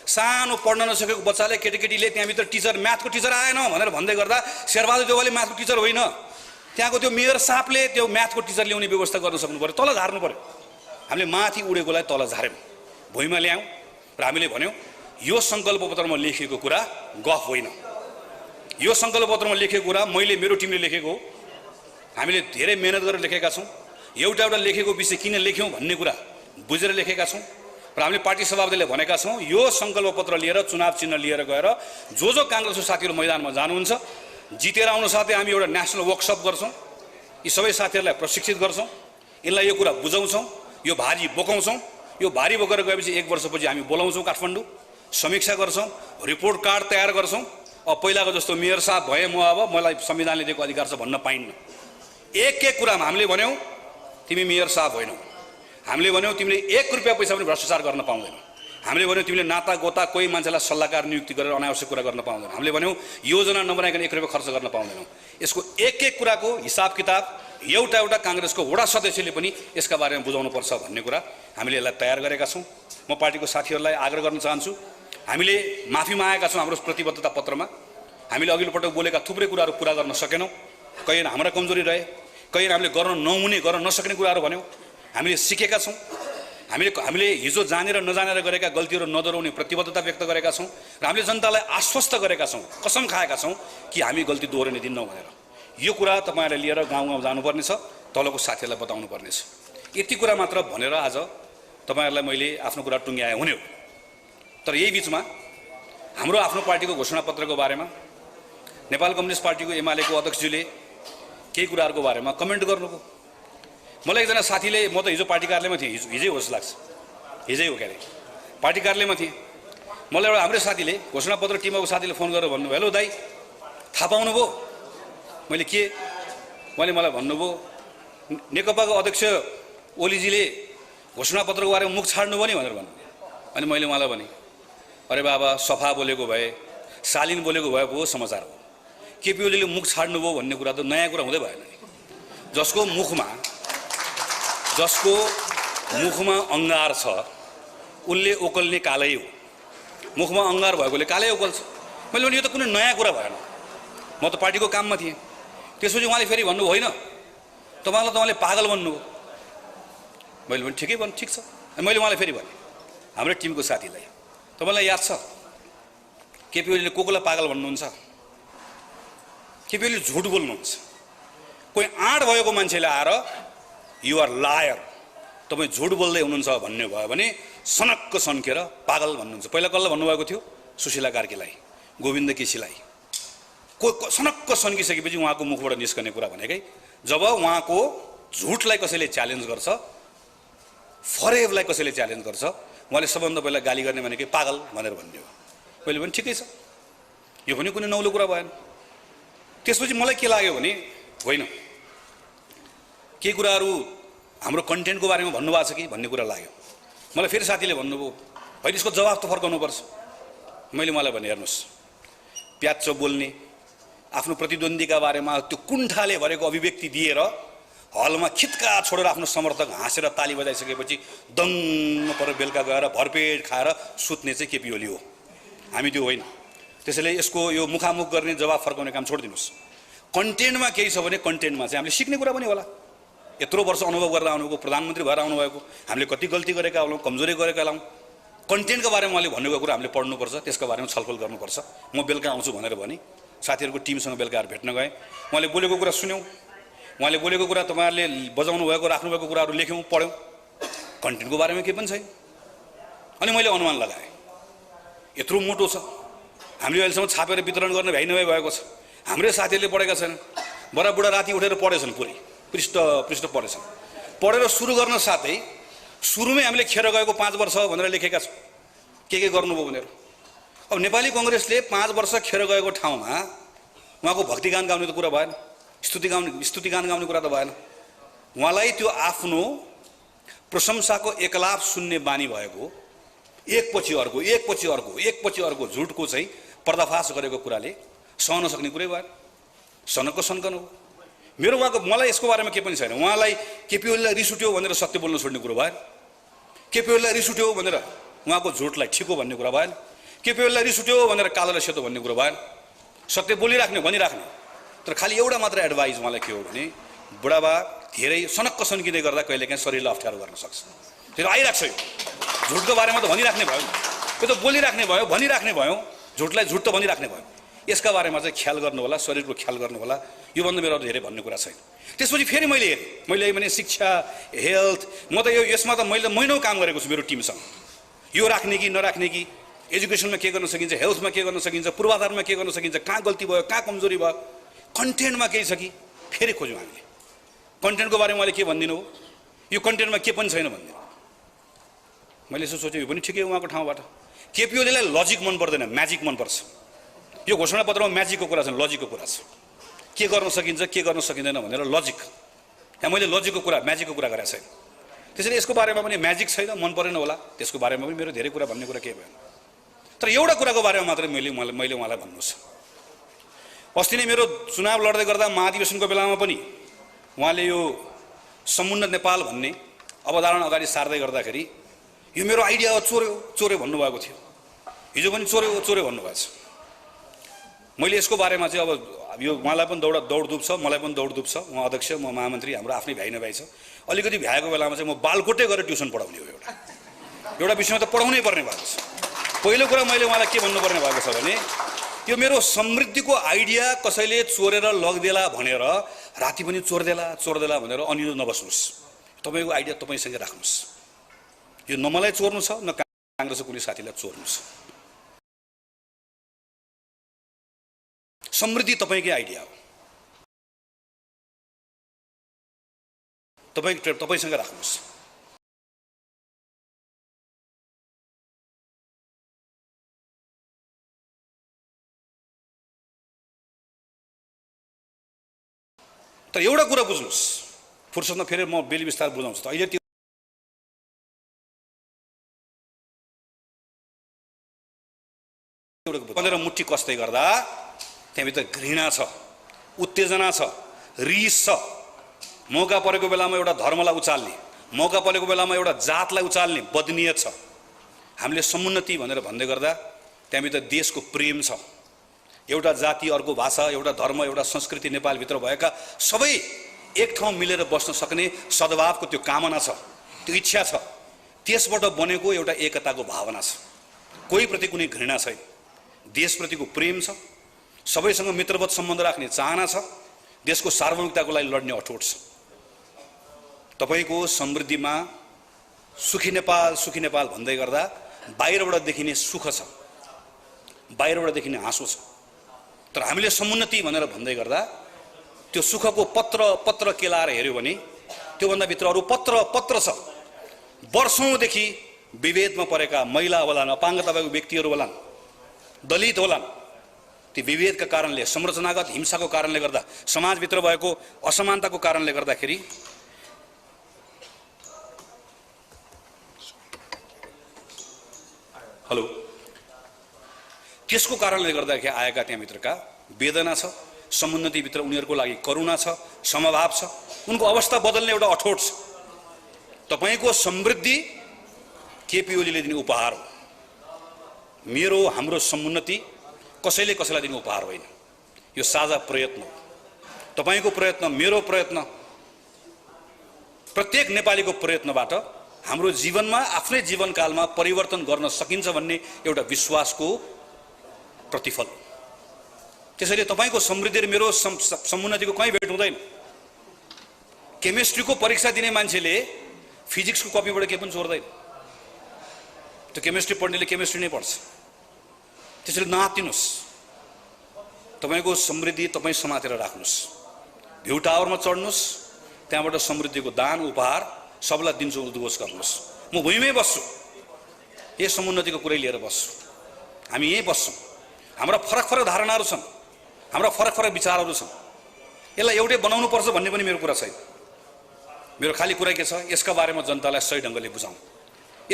सानो पढ्न नसकेको बच्चाले केटीले त्यहाँभित्र टिचर म्याथको टिचर आएन भनेर भन्दै गर्दा शेरबहादुर देउवाले म्याथको टिचर होइन, त्यहाँको त्यो मेयर साहबले त्यो म्याथको टिचर ल्याउने व्यवस्था गर्न सक्नु पर्यो। तल झार्नु पर्यो। हामीले माथि उडेकोलाई तल झार्यौँ, भुइँमा ल्यायौँ र हामीले भन्यौँ यो सङ्कल्प पत्रमा लेखिएको कुरा गफ होइन। यो सङ्कल्प पत्रमा लेखेको कुरा मैले मेरो टिमले लेखेको हो। हामीले धेरै मेहनत गरेर लेखेका छौँ। एउटा लेखेको विषय किन लेख्यौँ भन्ने कुरा बुझेर लेखेका छौँ र हामीले पार्टी सभापतिले भनेका छौँ यो सङ्कल्प पत्र लिएर चुनाव चिन्ह लिएर गएर जो काङ्ग्रेसको साथीहरू मैदानमा जानुहुन्छ जितेर आउनु साथै हामी एउटा नेसनल वर्कसप गर्छौँ। यी सबै साथीहरूलाई प्रशिक्षित गर्छौँ, यिनलाई यो कुरा बुझाउँछौँ, यो भारी बोकाउँछौँ। यो भारी बोकेर गएपछि 1 वर्षपछि हामी बोलाउँछौँ काठमाडौँ, समीक्षा गर्छौँ, रिपोर्ट कार्ड तयार गर्छौँ। अब पहिलाको जस्तो मेयर साहब भए म अब मलाई संविधानले दिएको अधिकार छ भन्न पाइन्न। एक कुरामा हामीले भन्यौँ तिमी मेयर साहब होइनौ। हामीले भन्यौँ तिमीले 1 रुपियाँ पैसा पनि भ्रष्टाचार गर्न पाउँदैनौ। हामीले भन्यौँ तिमीले नाता गोता कोही मान्छेलाई सल्लाहकार नियुक्ति गरेर अनावश्यक कुरा गर्न पाउँदैनौ। हामीले भन्यौँ योजना नबनाइकन 1 रुपियाँ खर्च गर्न पाउँदैनौ। यसको एक कुराको हिसाब किताब एउटा काङ्ग्रेसको वडा सदस्यले पनि यसका बारेमा बुझाउनुपर्छ भन्ने कुरा हामीले यसलाई तयार गरेका छौँ। म पार्टीको साथीहरूलाई आग्रह गर्न चाहन्छु, हामीले माफी मागेका छौँ हाम्रो प्रतिबद्धता पत्रमा। हामीले अघिल्लो पटक बोलेका थुप्रै कुराहरू पुरा गर्न सकेनौँ। कहीँ हाम्रा कमजोरी रहे, कहीँ हामीले गर्न नसक्ने कुराहरू भन्यौँ। हामीले सिकेका छौँ। हामीले हिजो जानेर नजानेर गरेका गल्तीहरू नदोहोऱ्याउने प्रतिबद्धता व्यक्त गरेका छौँ र हामीले जनतालाई आश्वस्त गरेका छौँ, कसम खाएका छौँ कि हामी गल्ती दोहोऱ्याउने दिन्नौँ भनेर। यो कुरा तपाईँहरूले लिएर गाउँ जानुपर्ने छ, तलको साथीहरूलाई बताउनु पर्नेछ। यति कुरा मात्र भनेर आज तपाईँहरूलाई मैले आफ्नो कुरा टुङ्ग्याए हुने हो। तर यही बिचमा हाम्रो आफ्नो पार्टीको घोषणापत्रको बारेमा नेपाल कम्युनिस्ट पार्टीको एमालेको अध्यक्षज्यूले केही कुराहरूको बारेमा कमेन्ट गर्नुभयो। मलाई एकजना साथीले, म त हिजो पार्टी कार्यालयमा थिएँ, हिजै होस् लाग्छ, हिजै हो क्यारे पार्टी कार्यालयमा थिएँ। मलाई एउटा हाम्रो साथीले घोषणापत्र टिमको साथीले फोन गरेर भन्नुभयो, हेलो दाइ थाहा पाउनुभयो? मैले के? मलाई भन्नुभयो नेकपाको अध्यक्ष ओलीजीले घोषणापत्रको बारेमा मुख छाड्नुभयो नि भनेर भन्नुभयो। अनि मैले उहाँलाई भने अरे बाबा सफा बोलेको भए, शालीन बोलेको भए पो समाचार हो। केपी ओलीले मुख छाड्नुभयो भन्ने कुरा त नयाँ कुरा हुँदै भएन। जसको मुखमा अङ्गार छ उनले ओकल्ने कालै हो। मुखमा अङ्गार भएकोले कालै ओकल्छ। मैले भने यो त कुनै नयाँ कुरा भएन। म त पार्टीको काममा थिएँ। त्यसपछि उहाँले फेरि भन्नु होइन तपाईँले पागल भन्नुभयो। मैले भने ठिकै भन्नु, ठिक छ। अनि मैले उहाँलाई फेरि भने हाम्रो टिमको साथीलाई, तपाईँलाई याद छ केपी ओलीले कोलाई पागल भन्नुहुन्छ? केपी ओलीले झुट बोल्नुहुन्छ। कोही आँट भएको मान्छेले आएर यु आर लायर, तपाईँ झुट बोल्दै हुनुहुन्छ भन्ने भयो भने सनक्क सन्केर पागल भन्नुहुन्छ। पहिला कसलाई भन्नुभएको थियो? सुशीला कार्कीलाई, गोविन्द केसीलाई। सनक्क सन्किसकेपछि उहाँको मुखबाट निस्कने कुरा भनेकै जब उहाँको झुटलाई कसैले च्यालेन्ज गर्छ, फरेबलाई कसैले च्यालेन्ज गर्छ, उहाँले सबभन्दा पहिला गाली गर्ने भनेकै पागल भनेर भन्ने हो। मैले पनि ठिकै छ, यो पनि कुनै नौलो कुरा भएन। त्यसपछि मलाई के लाग्यो भने होइन, के कुराहरू हाम्रो कन्टेन्टको बारेमा भन्नुभएको छ कि भन्ने कुरा लाग्यो। मलाई फेरि साथीले भन्नुभयो होइन यसको जवाफ त फर्काउनुपर्छ। मैले मलाई भने हेर्नुहोस्, प्याच्च बोल्ने, आफ्नो प्रतिद्वन्द्वीका बारेमा त्यो कुण्ठाले भरेको अभिव्यक्ति दिएर हलमा खित्का छोडेर आफ्नो समर्थक हाँसेर ताली बजाइसकेपछि दङ्ग परेर बेलुका गएर भरपेट खाएर सुत्ने चाहिँ केपी ओली हो, हामी त्यो होइन। त्यसैले यसको यो मुखामुख गर्ने जवाफ फर्काउने काम छोडिदिनुहोस्। कन्टेन्टमा केही छ भने कन्टेन्टमा चाहिँ हामीले सिक्ने कुरा पनि होला। यत्रो वर्ष अनुभव गरेर आउनुभएको, प्रधानमन्त्री भएर आउनुभएको, हामीले कति गल्ती गरेका होलाौँ, कमजोरी गरेका होलाौँ। कन्टेन्टको बारेमा उहाँले भन्नुको कुरा हामीले पढ्नुपर्छ, त्यसको बारेमा छलफल गर्नुपर्छ। म बेलुका आउँछु भनेर भने साथीहरूको टिमसँग बेलुका भेट्न गएँ। उहाँले बोलेको कुरा सुन्यौँ, उहाँले बोलेको कुरा तपाईँहरूले बजाउनु भएको, राख्नुभएको कुराहरू लेख्यौँ, पढ्यौँ। कन्टेन्टको बारेमा केही पनि छैन। अनि मैले अनुमान लगाएँ यत्रो मोटो छ, हामीले अहिलेसम्म छापेर वितरण गर्ने भ्याइ नभए भएको छ। हाम्रै साथीहरूले पढेका छैनन्, बडाबुडा राति उठेर पढेछन्, पुरै पृष्ठ पढेछन्। पढेर सुरु गर्न साथै सुरुमै हामीले खेर गएको 5 वर्ष भनेर लेखेका छौँ के गर्नुभयो भनेर। अब नेपाली कङ्ग्रेसले 5 वर्ष खेर गएको ठाउँमा उहाँको भक्तिगान गाउने त कुरा भएन, स्तुतिगान गाउने कुरा त भएन। उहाँलाई त्यो आफ्नो प्रशंसाको एकलाप सुन्ने बानी भएको एकपछि अर्को झुटको चाहिँ पर्दाफास गरेको कुराले सहन सक्ने कुरै भएन। सनको सन्कन हो मेरो। मलाई यसको बारेमा केही पनि छैन। उहाँलाई केपी ओलीलाई रिस उठ्यो भनेर सत्य बोल्न छोड्ने कुरो भएन। केपी ओलीलाई रिस उठ्यो भनेर उहाँको झुटलाई ठिको भन्ने कुरा भएन। केपी ओलीलाई रिस उठ्यो भनेर कालो र सेतो भन्ने कुरो भएन। सत्य बोलिराख्ने भनिराख्ने। तर खालि एउटा मात्र एडभाइस उहाँलाई के हो भने बुढाबा धेरै सनक्क सन्किँदै गर्दा कहिलेकाहीँ शरीरलाई अप्ठ्यारो गर्न सक्छ। त्यो आइराख्छ। यो झुटको बारेमा त भनिराख्ने भयो, त्यो त बोलिराख्ने भयो, भनिराख्ने भयो, झुटलाई झुट त भनिराख्ने भयो। यसका बारेमा चाहिँ ख्याल गर्नु होला, शरीरको ख्याल गर्नु होला। योभन्दा मेरो धेरै भन्ने कुरा छैन। त्यसपछि फेरि मैले हेरेँ भने शिक्षा, हेल्थ, म त यसमा त मैले महिनौ काम गरेको छु मेरो टिमसँग। यो राख्ने कि नराख्ने कि, एजुकेसनमा के गर्न सकिन्छ, हेल्थमा के गर्न सकिन्छ, पूर्वाधारमा के गर्न सकिन्छ, कहाँ गल्ती भयो, कहाँ कमजोरी भयो, कन्टेन्टमा केही छ कि फेरि खोज्यौँ हामीले। कन्टेन्टको बारेमा मैले के भनिदिनु हो, यो कन्टेन्टमा के पनि छैन भनिदिनु। मैले यसो सोचेँ यो पनि ठिकै उहाँको ठाउँबाट। केपी ओलीलाई लजिक मन पर्दैन, म्याजिक मनपर्छ। यो घोषणापत्रमा म्याजिकको कुरा छ, लजिकको कुरा छ। के गर्न सकिन्छ, के गर्न सकिँदैन भनेर लजिक। यहाँ मैले लजिकको कुरा, म्याजिकको कुरा गरेको छैन। त्यसैले यसको बारेमा पनि म्याजिक छैन, मन परेन होला। त्यसको बारेमा पनि मेरो धेरै कुरा भन्ने कुरा केही भएन। तर एउटा कुराको बारेमा मात्रै मैले उहाँलाई भन्नु छ। अस्ति नै मेरो चुनाव लड्दै गर्दा महाधिवेशनको बेलामा पनि उहाँले यो समुन्नत नेपाल भन्ने अवधारणा अगाडि सार्दै गर्दाखेरि यो मेरो आइडिया हो, चोर्यो भन्नुभएको थियो। हिजो पनि चोर्यो भन्नुभएको छ। मैले यसको बारेमा चाहिँ अब यो उहाँलाई पनि दौडधुप छ, मलाई पनि दौडधुप छ। उहाँ अध्यक्ष, म महामन्त्री, हाम्रो आफ्नै भ्याइ नभ्याइ छ। अलिकति भ्याएको बेलामा चाहिँ म बालकोटे गरेर ट्युसन पढाउने हो। एउटा विषयमा त पढाउनै पर्ने भएको छ। पहिलो कुरा मैले उहाँलाई के भन्नुपर्ने भएको छ भने यो मेरो समृद्धिको आइडिया कसैले चोरेर लगिदेला भनेर राति पनि चोर्देला भनेर अनिलो नबस्नुहोस्। तपाईँको आइडिया तपाईँसँगै राख्नुहोस्। यो न मलाई चोर्नु छ, न काङ्ग्रेसको कुनै साथीलाई चोर्नु छ। समृद्धि तपाईँकै आइडिया हो, तपाईँसँग राख्नुहोस्। तर एउटा कुरा बुझ्नुहोस्, फुर्सदमा फेरि म बेली विस्तार बुझाउँछु। त अहिले त्यो भनेर मुट्ठी कस्दै गर्दा त्यहाँभित्र घृणा छ, उत्तेजना छ, रिस छ। मौका परेको बेलामा एउटा धर्मलाई उचाल्ने, मौका परेको बेलामा एउटा जातलाई उचाल्ने बदनीयत छ। हामीले समुन्नति भनेर भन्दै गर्दा त्यहाँभित्र देशको प्रेम छ, एउटा जाति, अर्को भाषा, एउटा धर्म, एउटा संस्कृति नेपालभित्र भएका सबै एक ठाउँ मिलेर बस्न सक्ने सद्भावको त्यो कामना छ, त्यो इच्छा छ। त्यसबाट बनेको एउटा एकताको भावना छ। कोहीप्रति कुनै घृणा छैन, देशप्रतिको प्रेम छ, सबैसँग मित्रवत सम्बन्ध राख्ने चाहना छ, देशको सार्वभौमिकताको लागि लड्ने अठोट छ। तपाईको समृद्धिमा सुखी नेपाल भन्दै गर्दा बाहिरबाट देखिने सुख छ, बाहिरबाट देखिने हाँसो छ। तर हामीले समुन्नति भनेर भन्दै गर्दा त्यो सुखको पत्र केलाएर हेर्यो भने त्योभन्दा भित्र अरू पत्र छ। वर्षौंदेखि विभेदमा परेका महिला होलान्, अपाङ्गता भएको व्यक्तिहरू होलान्, दलित होलान्, ती विभेदका कारणले, संरचनागत हिंसाको कारणले गर्दा, समाजभित्र भएको असमानताको कारणले गर्दाखेरि त्यसको कारणले गर्दाखेरि आएका त्यहाँभित्रका वेदना छ, समुन्नतिभित्र उनीहरूको लागि करुणा छ, समभाव छ, उनको अवस्था बदल्ने एउटा अठोट छ। तपाईको समृद्धि केपी ओलीले दिने उपहार हो। हाम्रो समुन्नति कसैले कसैलाई दिने उपहार होइन, यो साझा प्रयत्न हो। तपाईको प्रयत्न, मेरो प्रयत्न, प्रत्येक नेपालीको प्रयत्नबाट हाम्रो जीवनमा, आफ्नै जीवनकालमा परिवर्तन गर्न सकिन्छ भन्ने एउटा विश्वासको प्रतिफल। त्यसैले तपाईको समृद्धि र मेरो समुन्नतिको कहीँ भेट हुँदैन। केमिस्ट्रीको परीक्षा दिने मान्छेले फिजिक्सको कपीबाट केही पनि चोर्दैन। त्यो केमिस्ट्री पढ्नेले केमिस्ट्री नै पढ्छ। त्यसैले नआत्तिनुस्, तपाईको समृद्धि तपाईँ समातेर राख्नुस्, भ्यू टावरमा चढ्नुस्, त्यहाँबाट समृद्धिको दान उपहार सबलाई दिन्छु, उद्घोष गर्नुस्। म भुइँमै बस्छु, यही समुन्नतिको कुरै लिएर बस्छु, हामी यहीँ बस्छौँ। हाम्रा फरक फरक धारणाहरू छन्, हाम्रा फरक फरक विचारहरू छन्। यसलाई एउटै बनाउनु पर्छ भन्ने पनि मेरो कुरा छैन। मेरो खाली कुरा के छ, यसका बारेमा जनतालाई सही ढङ्गले बुझाउँ।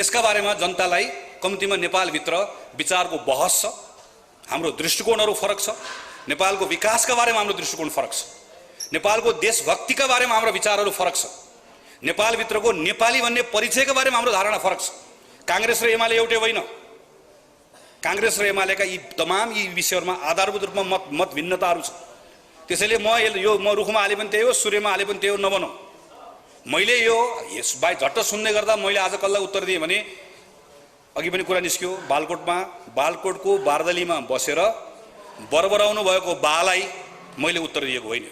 यसका बारेमा जनतालाई कम्तीमा नेपालभित्र विचारको बहस छ, हाम्रो दृष्टिकोणहरू फरक छ, नेपालको विकासका बारेमा हाम्रो दृष्टिकोण फरक छ, नेपालको देशभक्तिका बारेमा हाम्रो विचारहरू फरक छ, नेपालभित्रको नेपाली भन्ने परिचयका बारेमा हाम्रो धारणा फरक छ। काङ्ग्रेस र एमाले एउटै होइन। काङ्ग्रेस र एमालेका यी तमाम यी विषयहरूमा आधारभूत रूपमा मत भिन्नताहरू छ। त्यसैले म रुखमा हाले पनि त्यही हो, सूर्यमा हाले पनि त्यही हो नभनौँ। मैले यो बाई झट्ट सुन्दै गर्दा मैले आज कसलाई उत्तर दिएँ भने, अघि पनि कुरा निस्क्यो, बालकोटको बारदलीमा बसेर बरबराउनु भएको बालाई मैले उत्तर दिएको होइन।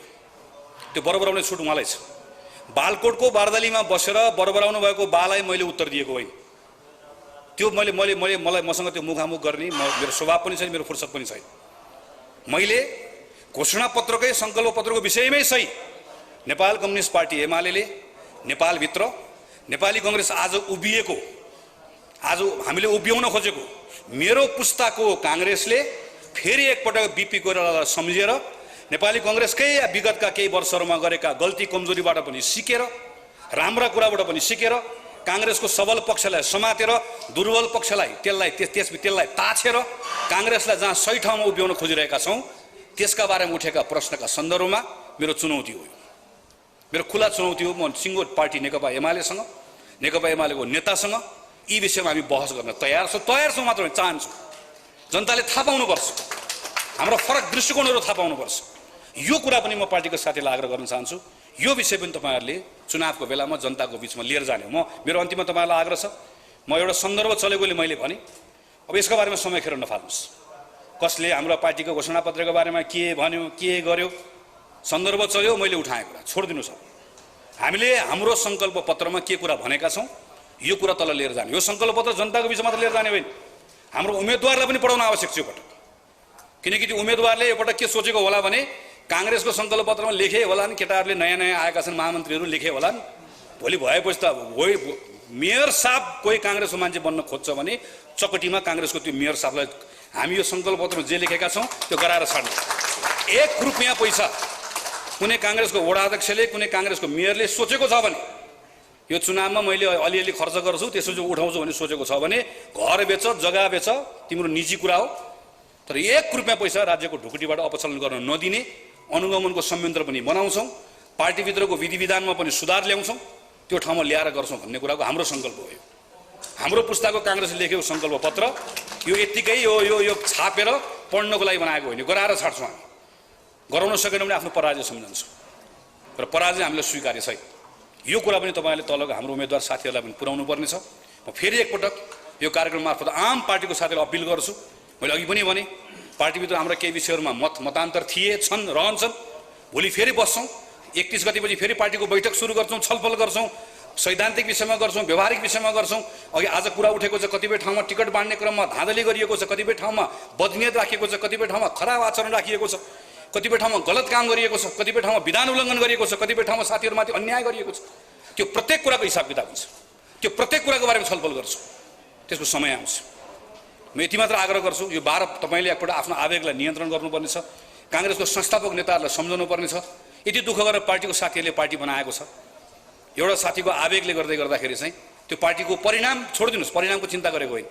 त्यो बरबराउने छुट उहाँलाई छ। बालकोटको बारदलीमा बसेर बरबराउनु भएको बालाई मैले उत्तर दिएको होइन। त्यो मलाई मसँग त्यो मुखामुख गर्ने मेरो स्वभाव पनि छैन, मेरो फुर्सद पनि छैन। मैले घोषणापत्रकै सङ्कल्प पत्रको विषयमै सही नेपाल कम्युनिस्ट पार्टी एमाले नेपालभित्र नेपाली कङ्ग्रेस आज उभिएको, आज हामीले उभ्याउन खोजेको मेरो पुस्ताको काङ्ग्रेसले फेरि एकपटक बिपी कोइरालालाई सम्झेर नेपाली कङ्ग्रेसकै विगतका केही वर्षहरूमा गरेका गल्ती कमजोरीबाट पनि सिकेर, राम्रा कुराबाट पनि सिकेर, काङ्ग्रेसको सबल पक्षलाई समातेर दुर्बल पक्षलाई त्यसलाई ताछेर काङ्ग्रेसलाई जहाँ सही ठाउँमा उभ्याउन खोजिरहेका छौँ त्यसका बारेमा उठेका प्रश्नका सन्दर्भमा मेरो चुनौती हो। मेरो खुला चुनौती हो। म सिङ्गो पार्टी नेकपा एमालेसँग, नेकपा एमालेको नेतासँग यी विषयमा हामी बहस गर्न तयार छौँ मात्र होइन, चाहन्छौँ। जनताले थाहा पाउनुपर्छ, हाम्रो फरक दृष्टिकोणहरू थाहा पाउनुपर्छ। यो कुरा पनि म पार्टीको साथीलाई आग्रह गर्न चाहन्छु। यो विषय पनि तपाईँहरूले चुनावको बेलामा जनताको बिचमा लिएर जाने हो। मेरो अन्तिममा तपाईँहरूलाई आग्रह छ, म एउटा सन्दर्भ चलेकोले मैले भने, अब यसको बारेमा समय खेर नफाल्नुहोस्। कसले हाम्रो पार्टीको घोषणापत्रको बारेमा के भन्यो, के गर्यो, सन्दर्भ चल्यो, मैले उठाएँ कुरा छोडिदिनुहोस्। हामीले हाम्रो सङ्कल्प पत्रमा के कुरा भनेका छौँ यो कुरा तल लिएर जाने। यो सङ्कल्प पत्र जनताको बिचमा मात्र लिएर जाने होइन, हाम्रो उम्मेदवारलाई पनि पढाउन आवश्यक छ यो पटक। किनकि त्यो उम्मेदवारले यो पटक के सोचेको होला भने, काङ्ग्रेसको सङ्कल्प पत्रमा लेखे होलान्, केटाहरूले नयाँ नयाँ आएका छन् महामन्त्रीहरू लेखे होलान्, भोलि भएपछि त मेयर साहब कोही काङ्ग्रेसको मान्छे बन्न खोज्छ भने चकटीमा काङ्ग्रेसको त्यो मेयर साहबलाई हामी यो सङ्कल्प पत्रमा जे लेखेका छौँ त्यो गराएर छाड्नु। 1 रुपियाँ पैसा कुनै काङ्ग्रेसको वडा अध्यक्षले, कुनै काङ्ग्रेसको मेयरले सोचेको छ भने यो चुनावमा मैले अलिअलि खर्च गर्छु त्यसपछि उठाउँछु भने सोचेको छ भने घर बेच, जग्गा बेच, तिम्रो निजी कुरा हो। तर 1 रुपियाँ पैसा राज्यको ढुकुटीबाट अपचलन गर्न नदिने अनुगमनको संयन्त्र पनि बनाउँछौँ, पार्टीभित्रको विधि विधानमा पनि सुधार ल्याउँछौँ, त्यो ठाउँमा ल्याएर गर्छौँ भन्ने कुराको हाम्रो सङ्कल्प हो। हाम्रो पुस्ताको काङ्ग्रेसले लेखेको सङ्कल्प पत्र यो यत्तिकै यो छापेर पढ्नको लागि बनाएको होइन, गराएर छाड्छौँ हामी। गराउन सकेन भने आफ्नो पराजय सम्झन्छौँ र पराजय हामीले स्वीकार्य छैन। यो कुरा पनि तपाईँहरूले तलको हाम्रो उम्मेदवार साथीहरूलाई पनि पुर्याउनु पर्नेछ। म फेरि एकपटक यो कार्यक्रम मार्फत आम पार्टीको साथीहरूलाई अपिल गर्छु। मैले अघि पनि भने पार्टीभित्र हाम्रो केही विषयहरूमा मतान्तर छन् रहन्छन्। भोलि फेरि बस्छौँ, 31 गतिपछि फेरि पार्टीको बैठक सुरु गर्छौँ, छलफल गर्छौँ, सैद्धान्तिक विषयमा गर्छौँ, व्यवहारिक विषयमा गर्छौँ। अघि आज कुरा उठेको छ, कतिपय ठाउँमा टिकट बाँड्ने क्रममा धाँधली गरिएको छ, कतिपय ठाउँमा बदनियत राखिएको छ, कतिपय ठाउँमा खराब आचरण राखिएको छ, कतिपय ठाउँमा गलत काम गरिएको छ, कतिपय ठाउँमा विधान उल्लङ्घन गरिएको छ, कतिपय ठाउँमा साथीहरूमाथि अन्याय गरिएको छ। त्यो प्रत्येक कुराको हिसाब किताब हुन्छ। त्यो प्रत्येक कुराको बारेमा छलफल गर्छु। त्यसको समय आउँछ। म यति मात्र आग्रह गर्छु, यो 12 तपाईँले एकपल्ट आफ्नो आवेगलाई नियन्त्रण गर्नुपर्नेछ। काङ्ग्रेसको संस्थापक नेताहरूलाई सम्झाउनु पर्नेछ। यति दुःख गरेर पार्टीको साथीहरूले पार्टी बनाएको छ। एउटा साथीको आवेगले गर्दाखेरि चाहिँ त्यो पार्टीको परिणाम छोडिदिनुहोस्, परिणामको चिन्ता गरेको होइन।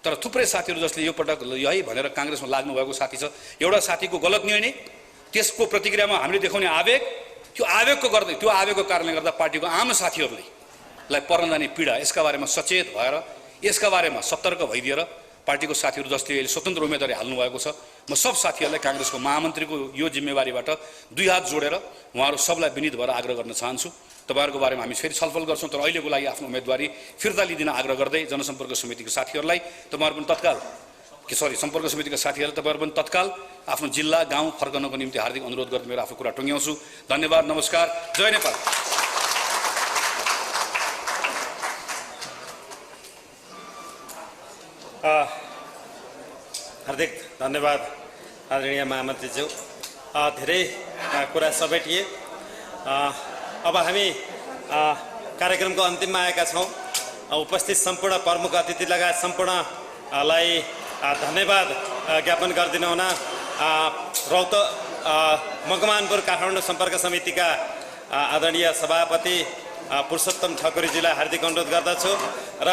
तर थुप्रै साथीहरू जसले यो पटक यही भनेर काङ्ग्रेसमा लाग्नु भएको साथी छ, एउटा साथीको गलत निर्णय, त्यसको प्रतिक्रियामा हामीले देखाउने आवेग, त्यो आवेगको कारणले गर्दा पार्टीको आम साथीहरूलाई पर्न जाने पीडा, यसका बारेमा सचेत भएर, यसका बारेमा सतर्क भइदिएर पार्टीको साथीहरू जसले अहिले स्वतन्त्र उम्मेदवारी हाल्नु भएको छ, म सब साथीहरूलाई काङ्ग्रेसको महामन्त्रीको यो जिम्मेवारीबाट 2 हात जोडेर उहाँहरू सबलाई विनीत भएर आग्रह गर्न चाहन्छु। तपाईँहरूको बारेमा हामी फेरि छलफल गर्छौँ। तर अहिलेको लागि आफ्नो उम्मेदवारी फिर्ता लिदिन आग्रह गर्दै जनसम्पर्क समितिको साथीहरूलाई तपाईँहरू पनि तत्काल सम्पर्क समितिका साथीहरूलाई तपाईँहरू पनि तत्काल आफ्नो जिल्ला गाउँ फर्कनको निम्ति हार्दिक अनुरोध गर्दै मेरो आफ्नो कुरा टुङ्ग्याउँछु। धन्यवाद, नमस्कार, जय नेपाल। हार्दिक धन्यवाद आदरणीय महामन्त्रीज्यू। धेरै कुरा समेटिए। अब हामी कार्यक्रमको अन्तिममा आएका छौँ। उपस्थित सम्पूर्ण प्रमुख अतिथि लगायत सम्पूर्णलाई धन्यवाद ज्ञापन गरिदिनु हुन रौत मकवानपुर काठमाडौँ सम्पर्क समितिका आदरणीय सभापति पुरुषोत्तम ठकुरीजीलाई हार्दिक अनुरोध गर्दछु र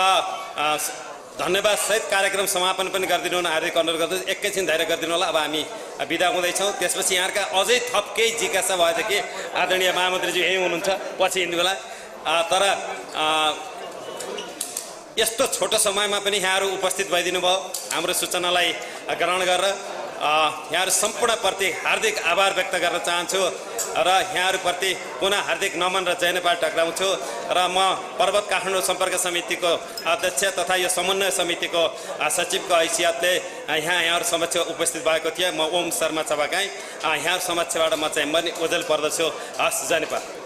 धन्यवाद सहित कार्यक्रम समापन पनि गरिदिनु हुन हार्दिक अनुरोध गर्दछु। एकैछिन धैर्य गरिदिनु होला। अब हामी बिदा हुँदैछौँ। त्यसपछि यहाँका अझै थप केही जिज्ञासा भएदेखि आदरणीय महामन्त्रीजी यहीँ हुनुहुन्छ, पछि हिँड्नु होला। तर यस्तो छोटो समयमा पनि यहाँहरू उपस्थित भइदिनु भयो। हाम्रो सूचनालाई ग्रहण गरेर यहाँहरू सम्पूर्णप्रति हार्दिक आभार व्यक्त गर्न चाहन्छु र यहाँहरूप्रति पुनः हार्दिक नमन र जय नेपाल टक्राउँछु। र म पर्वत काठमाडौँ सम्पर्क समितिको अध्यक्ष तथा यो समन्वय समितिको सचिवको हैसियतले यहाँहरू समक्ष उपस्थित भएको थिएँ। म ओम शर्मा चबाकाई यहाँहरू समक्षबाट म चाहिँ उजेल पर्दछु। हस्, जय नेपाल।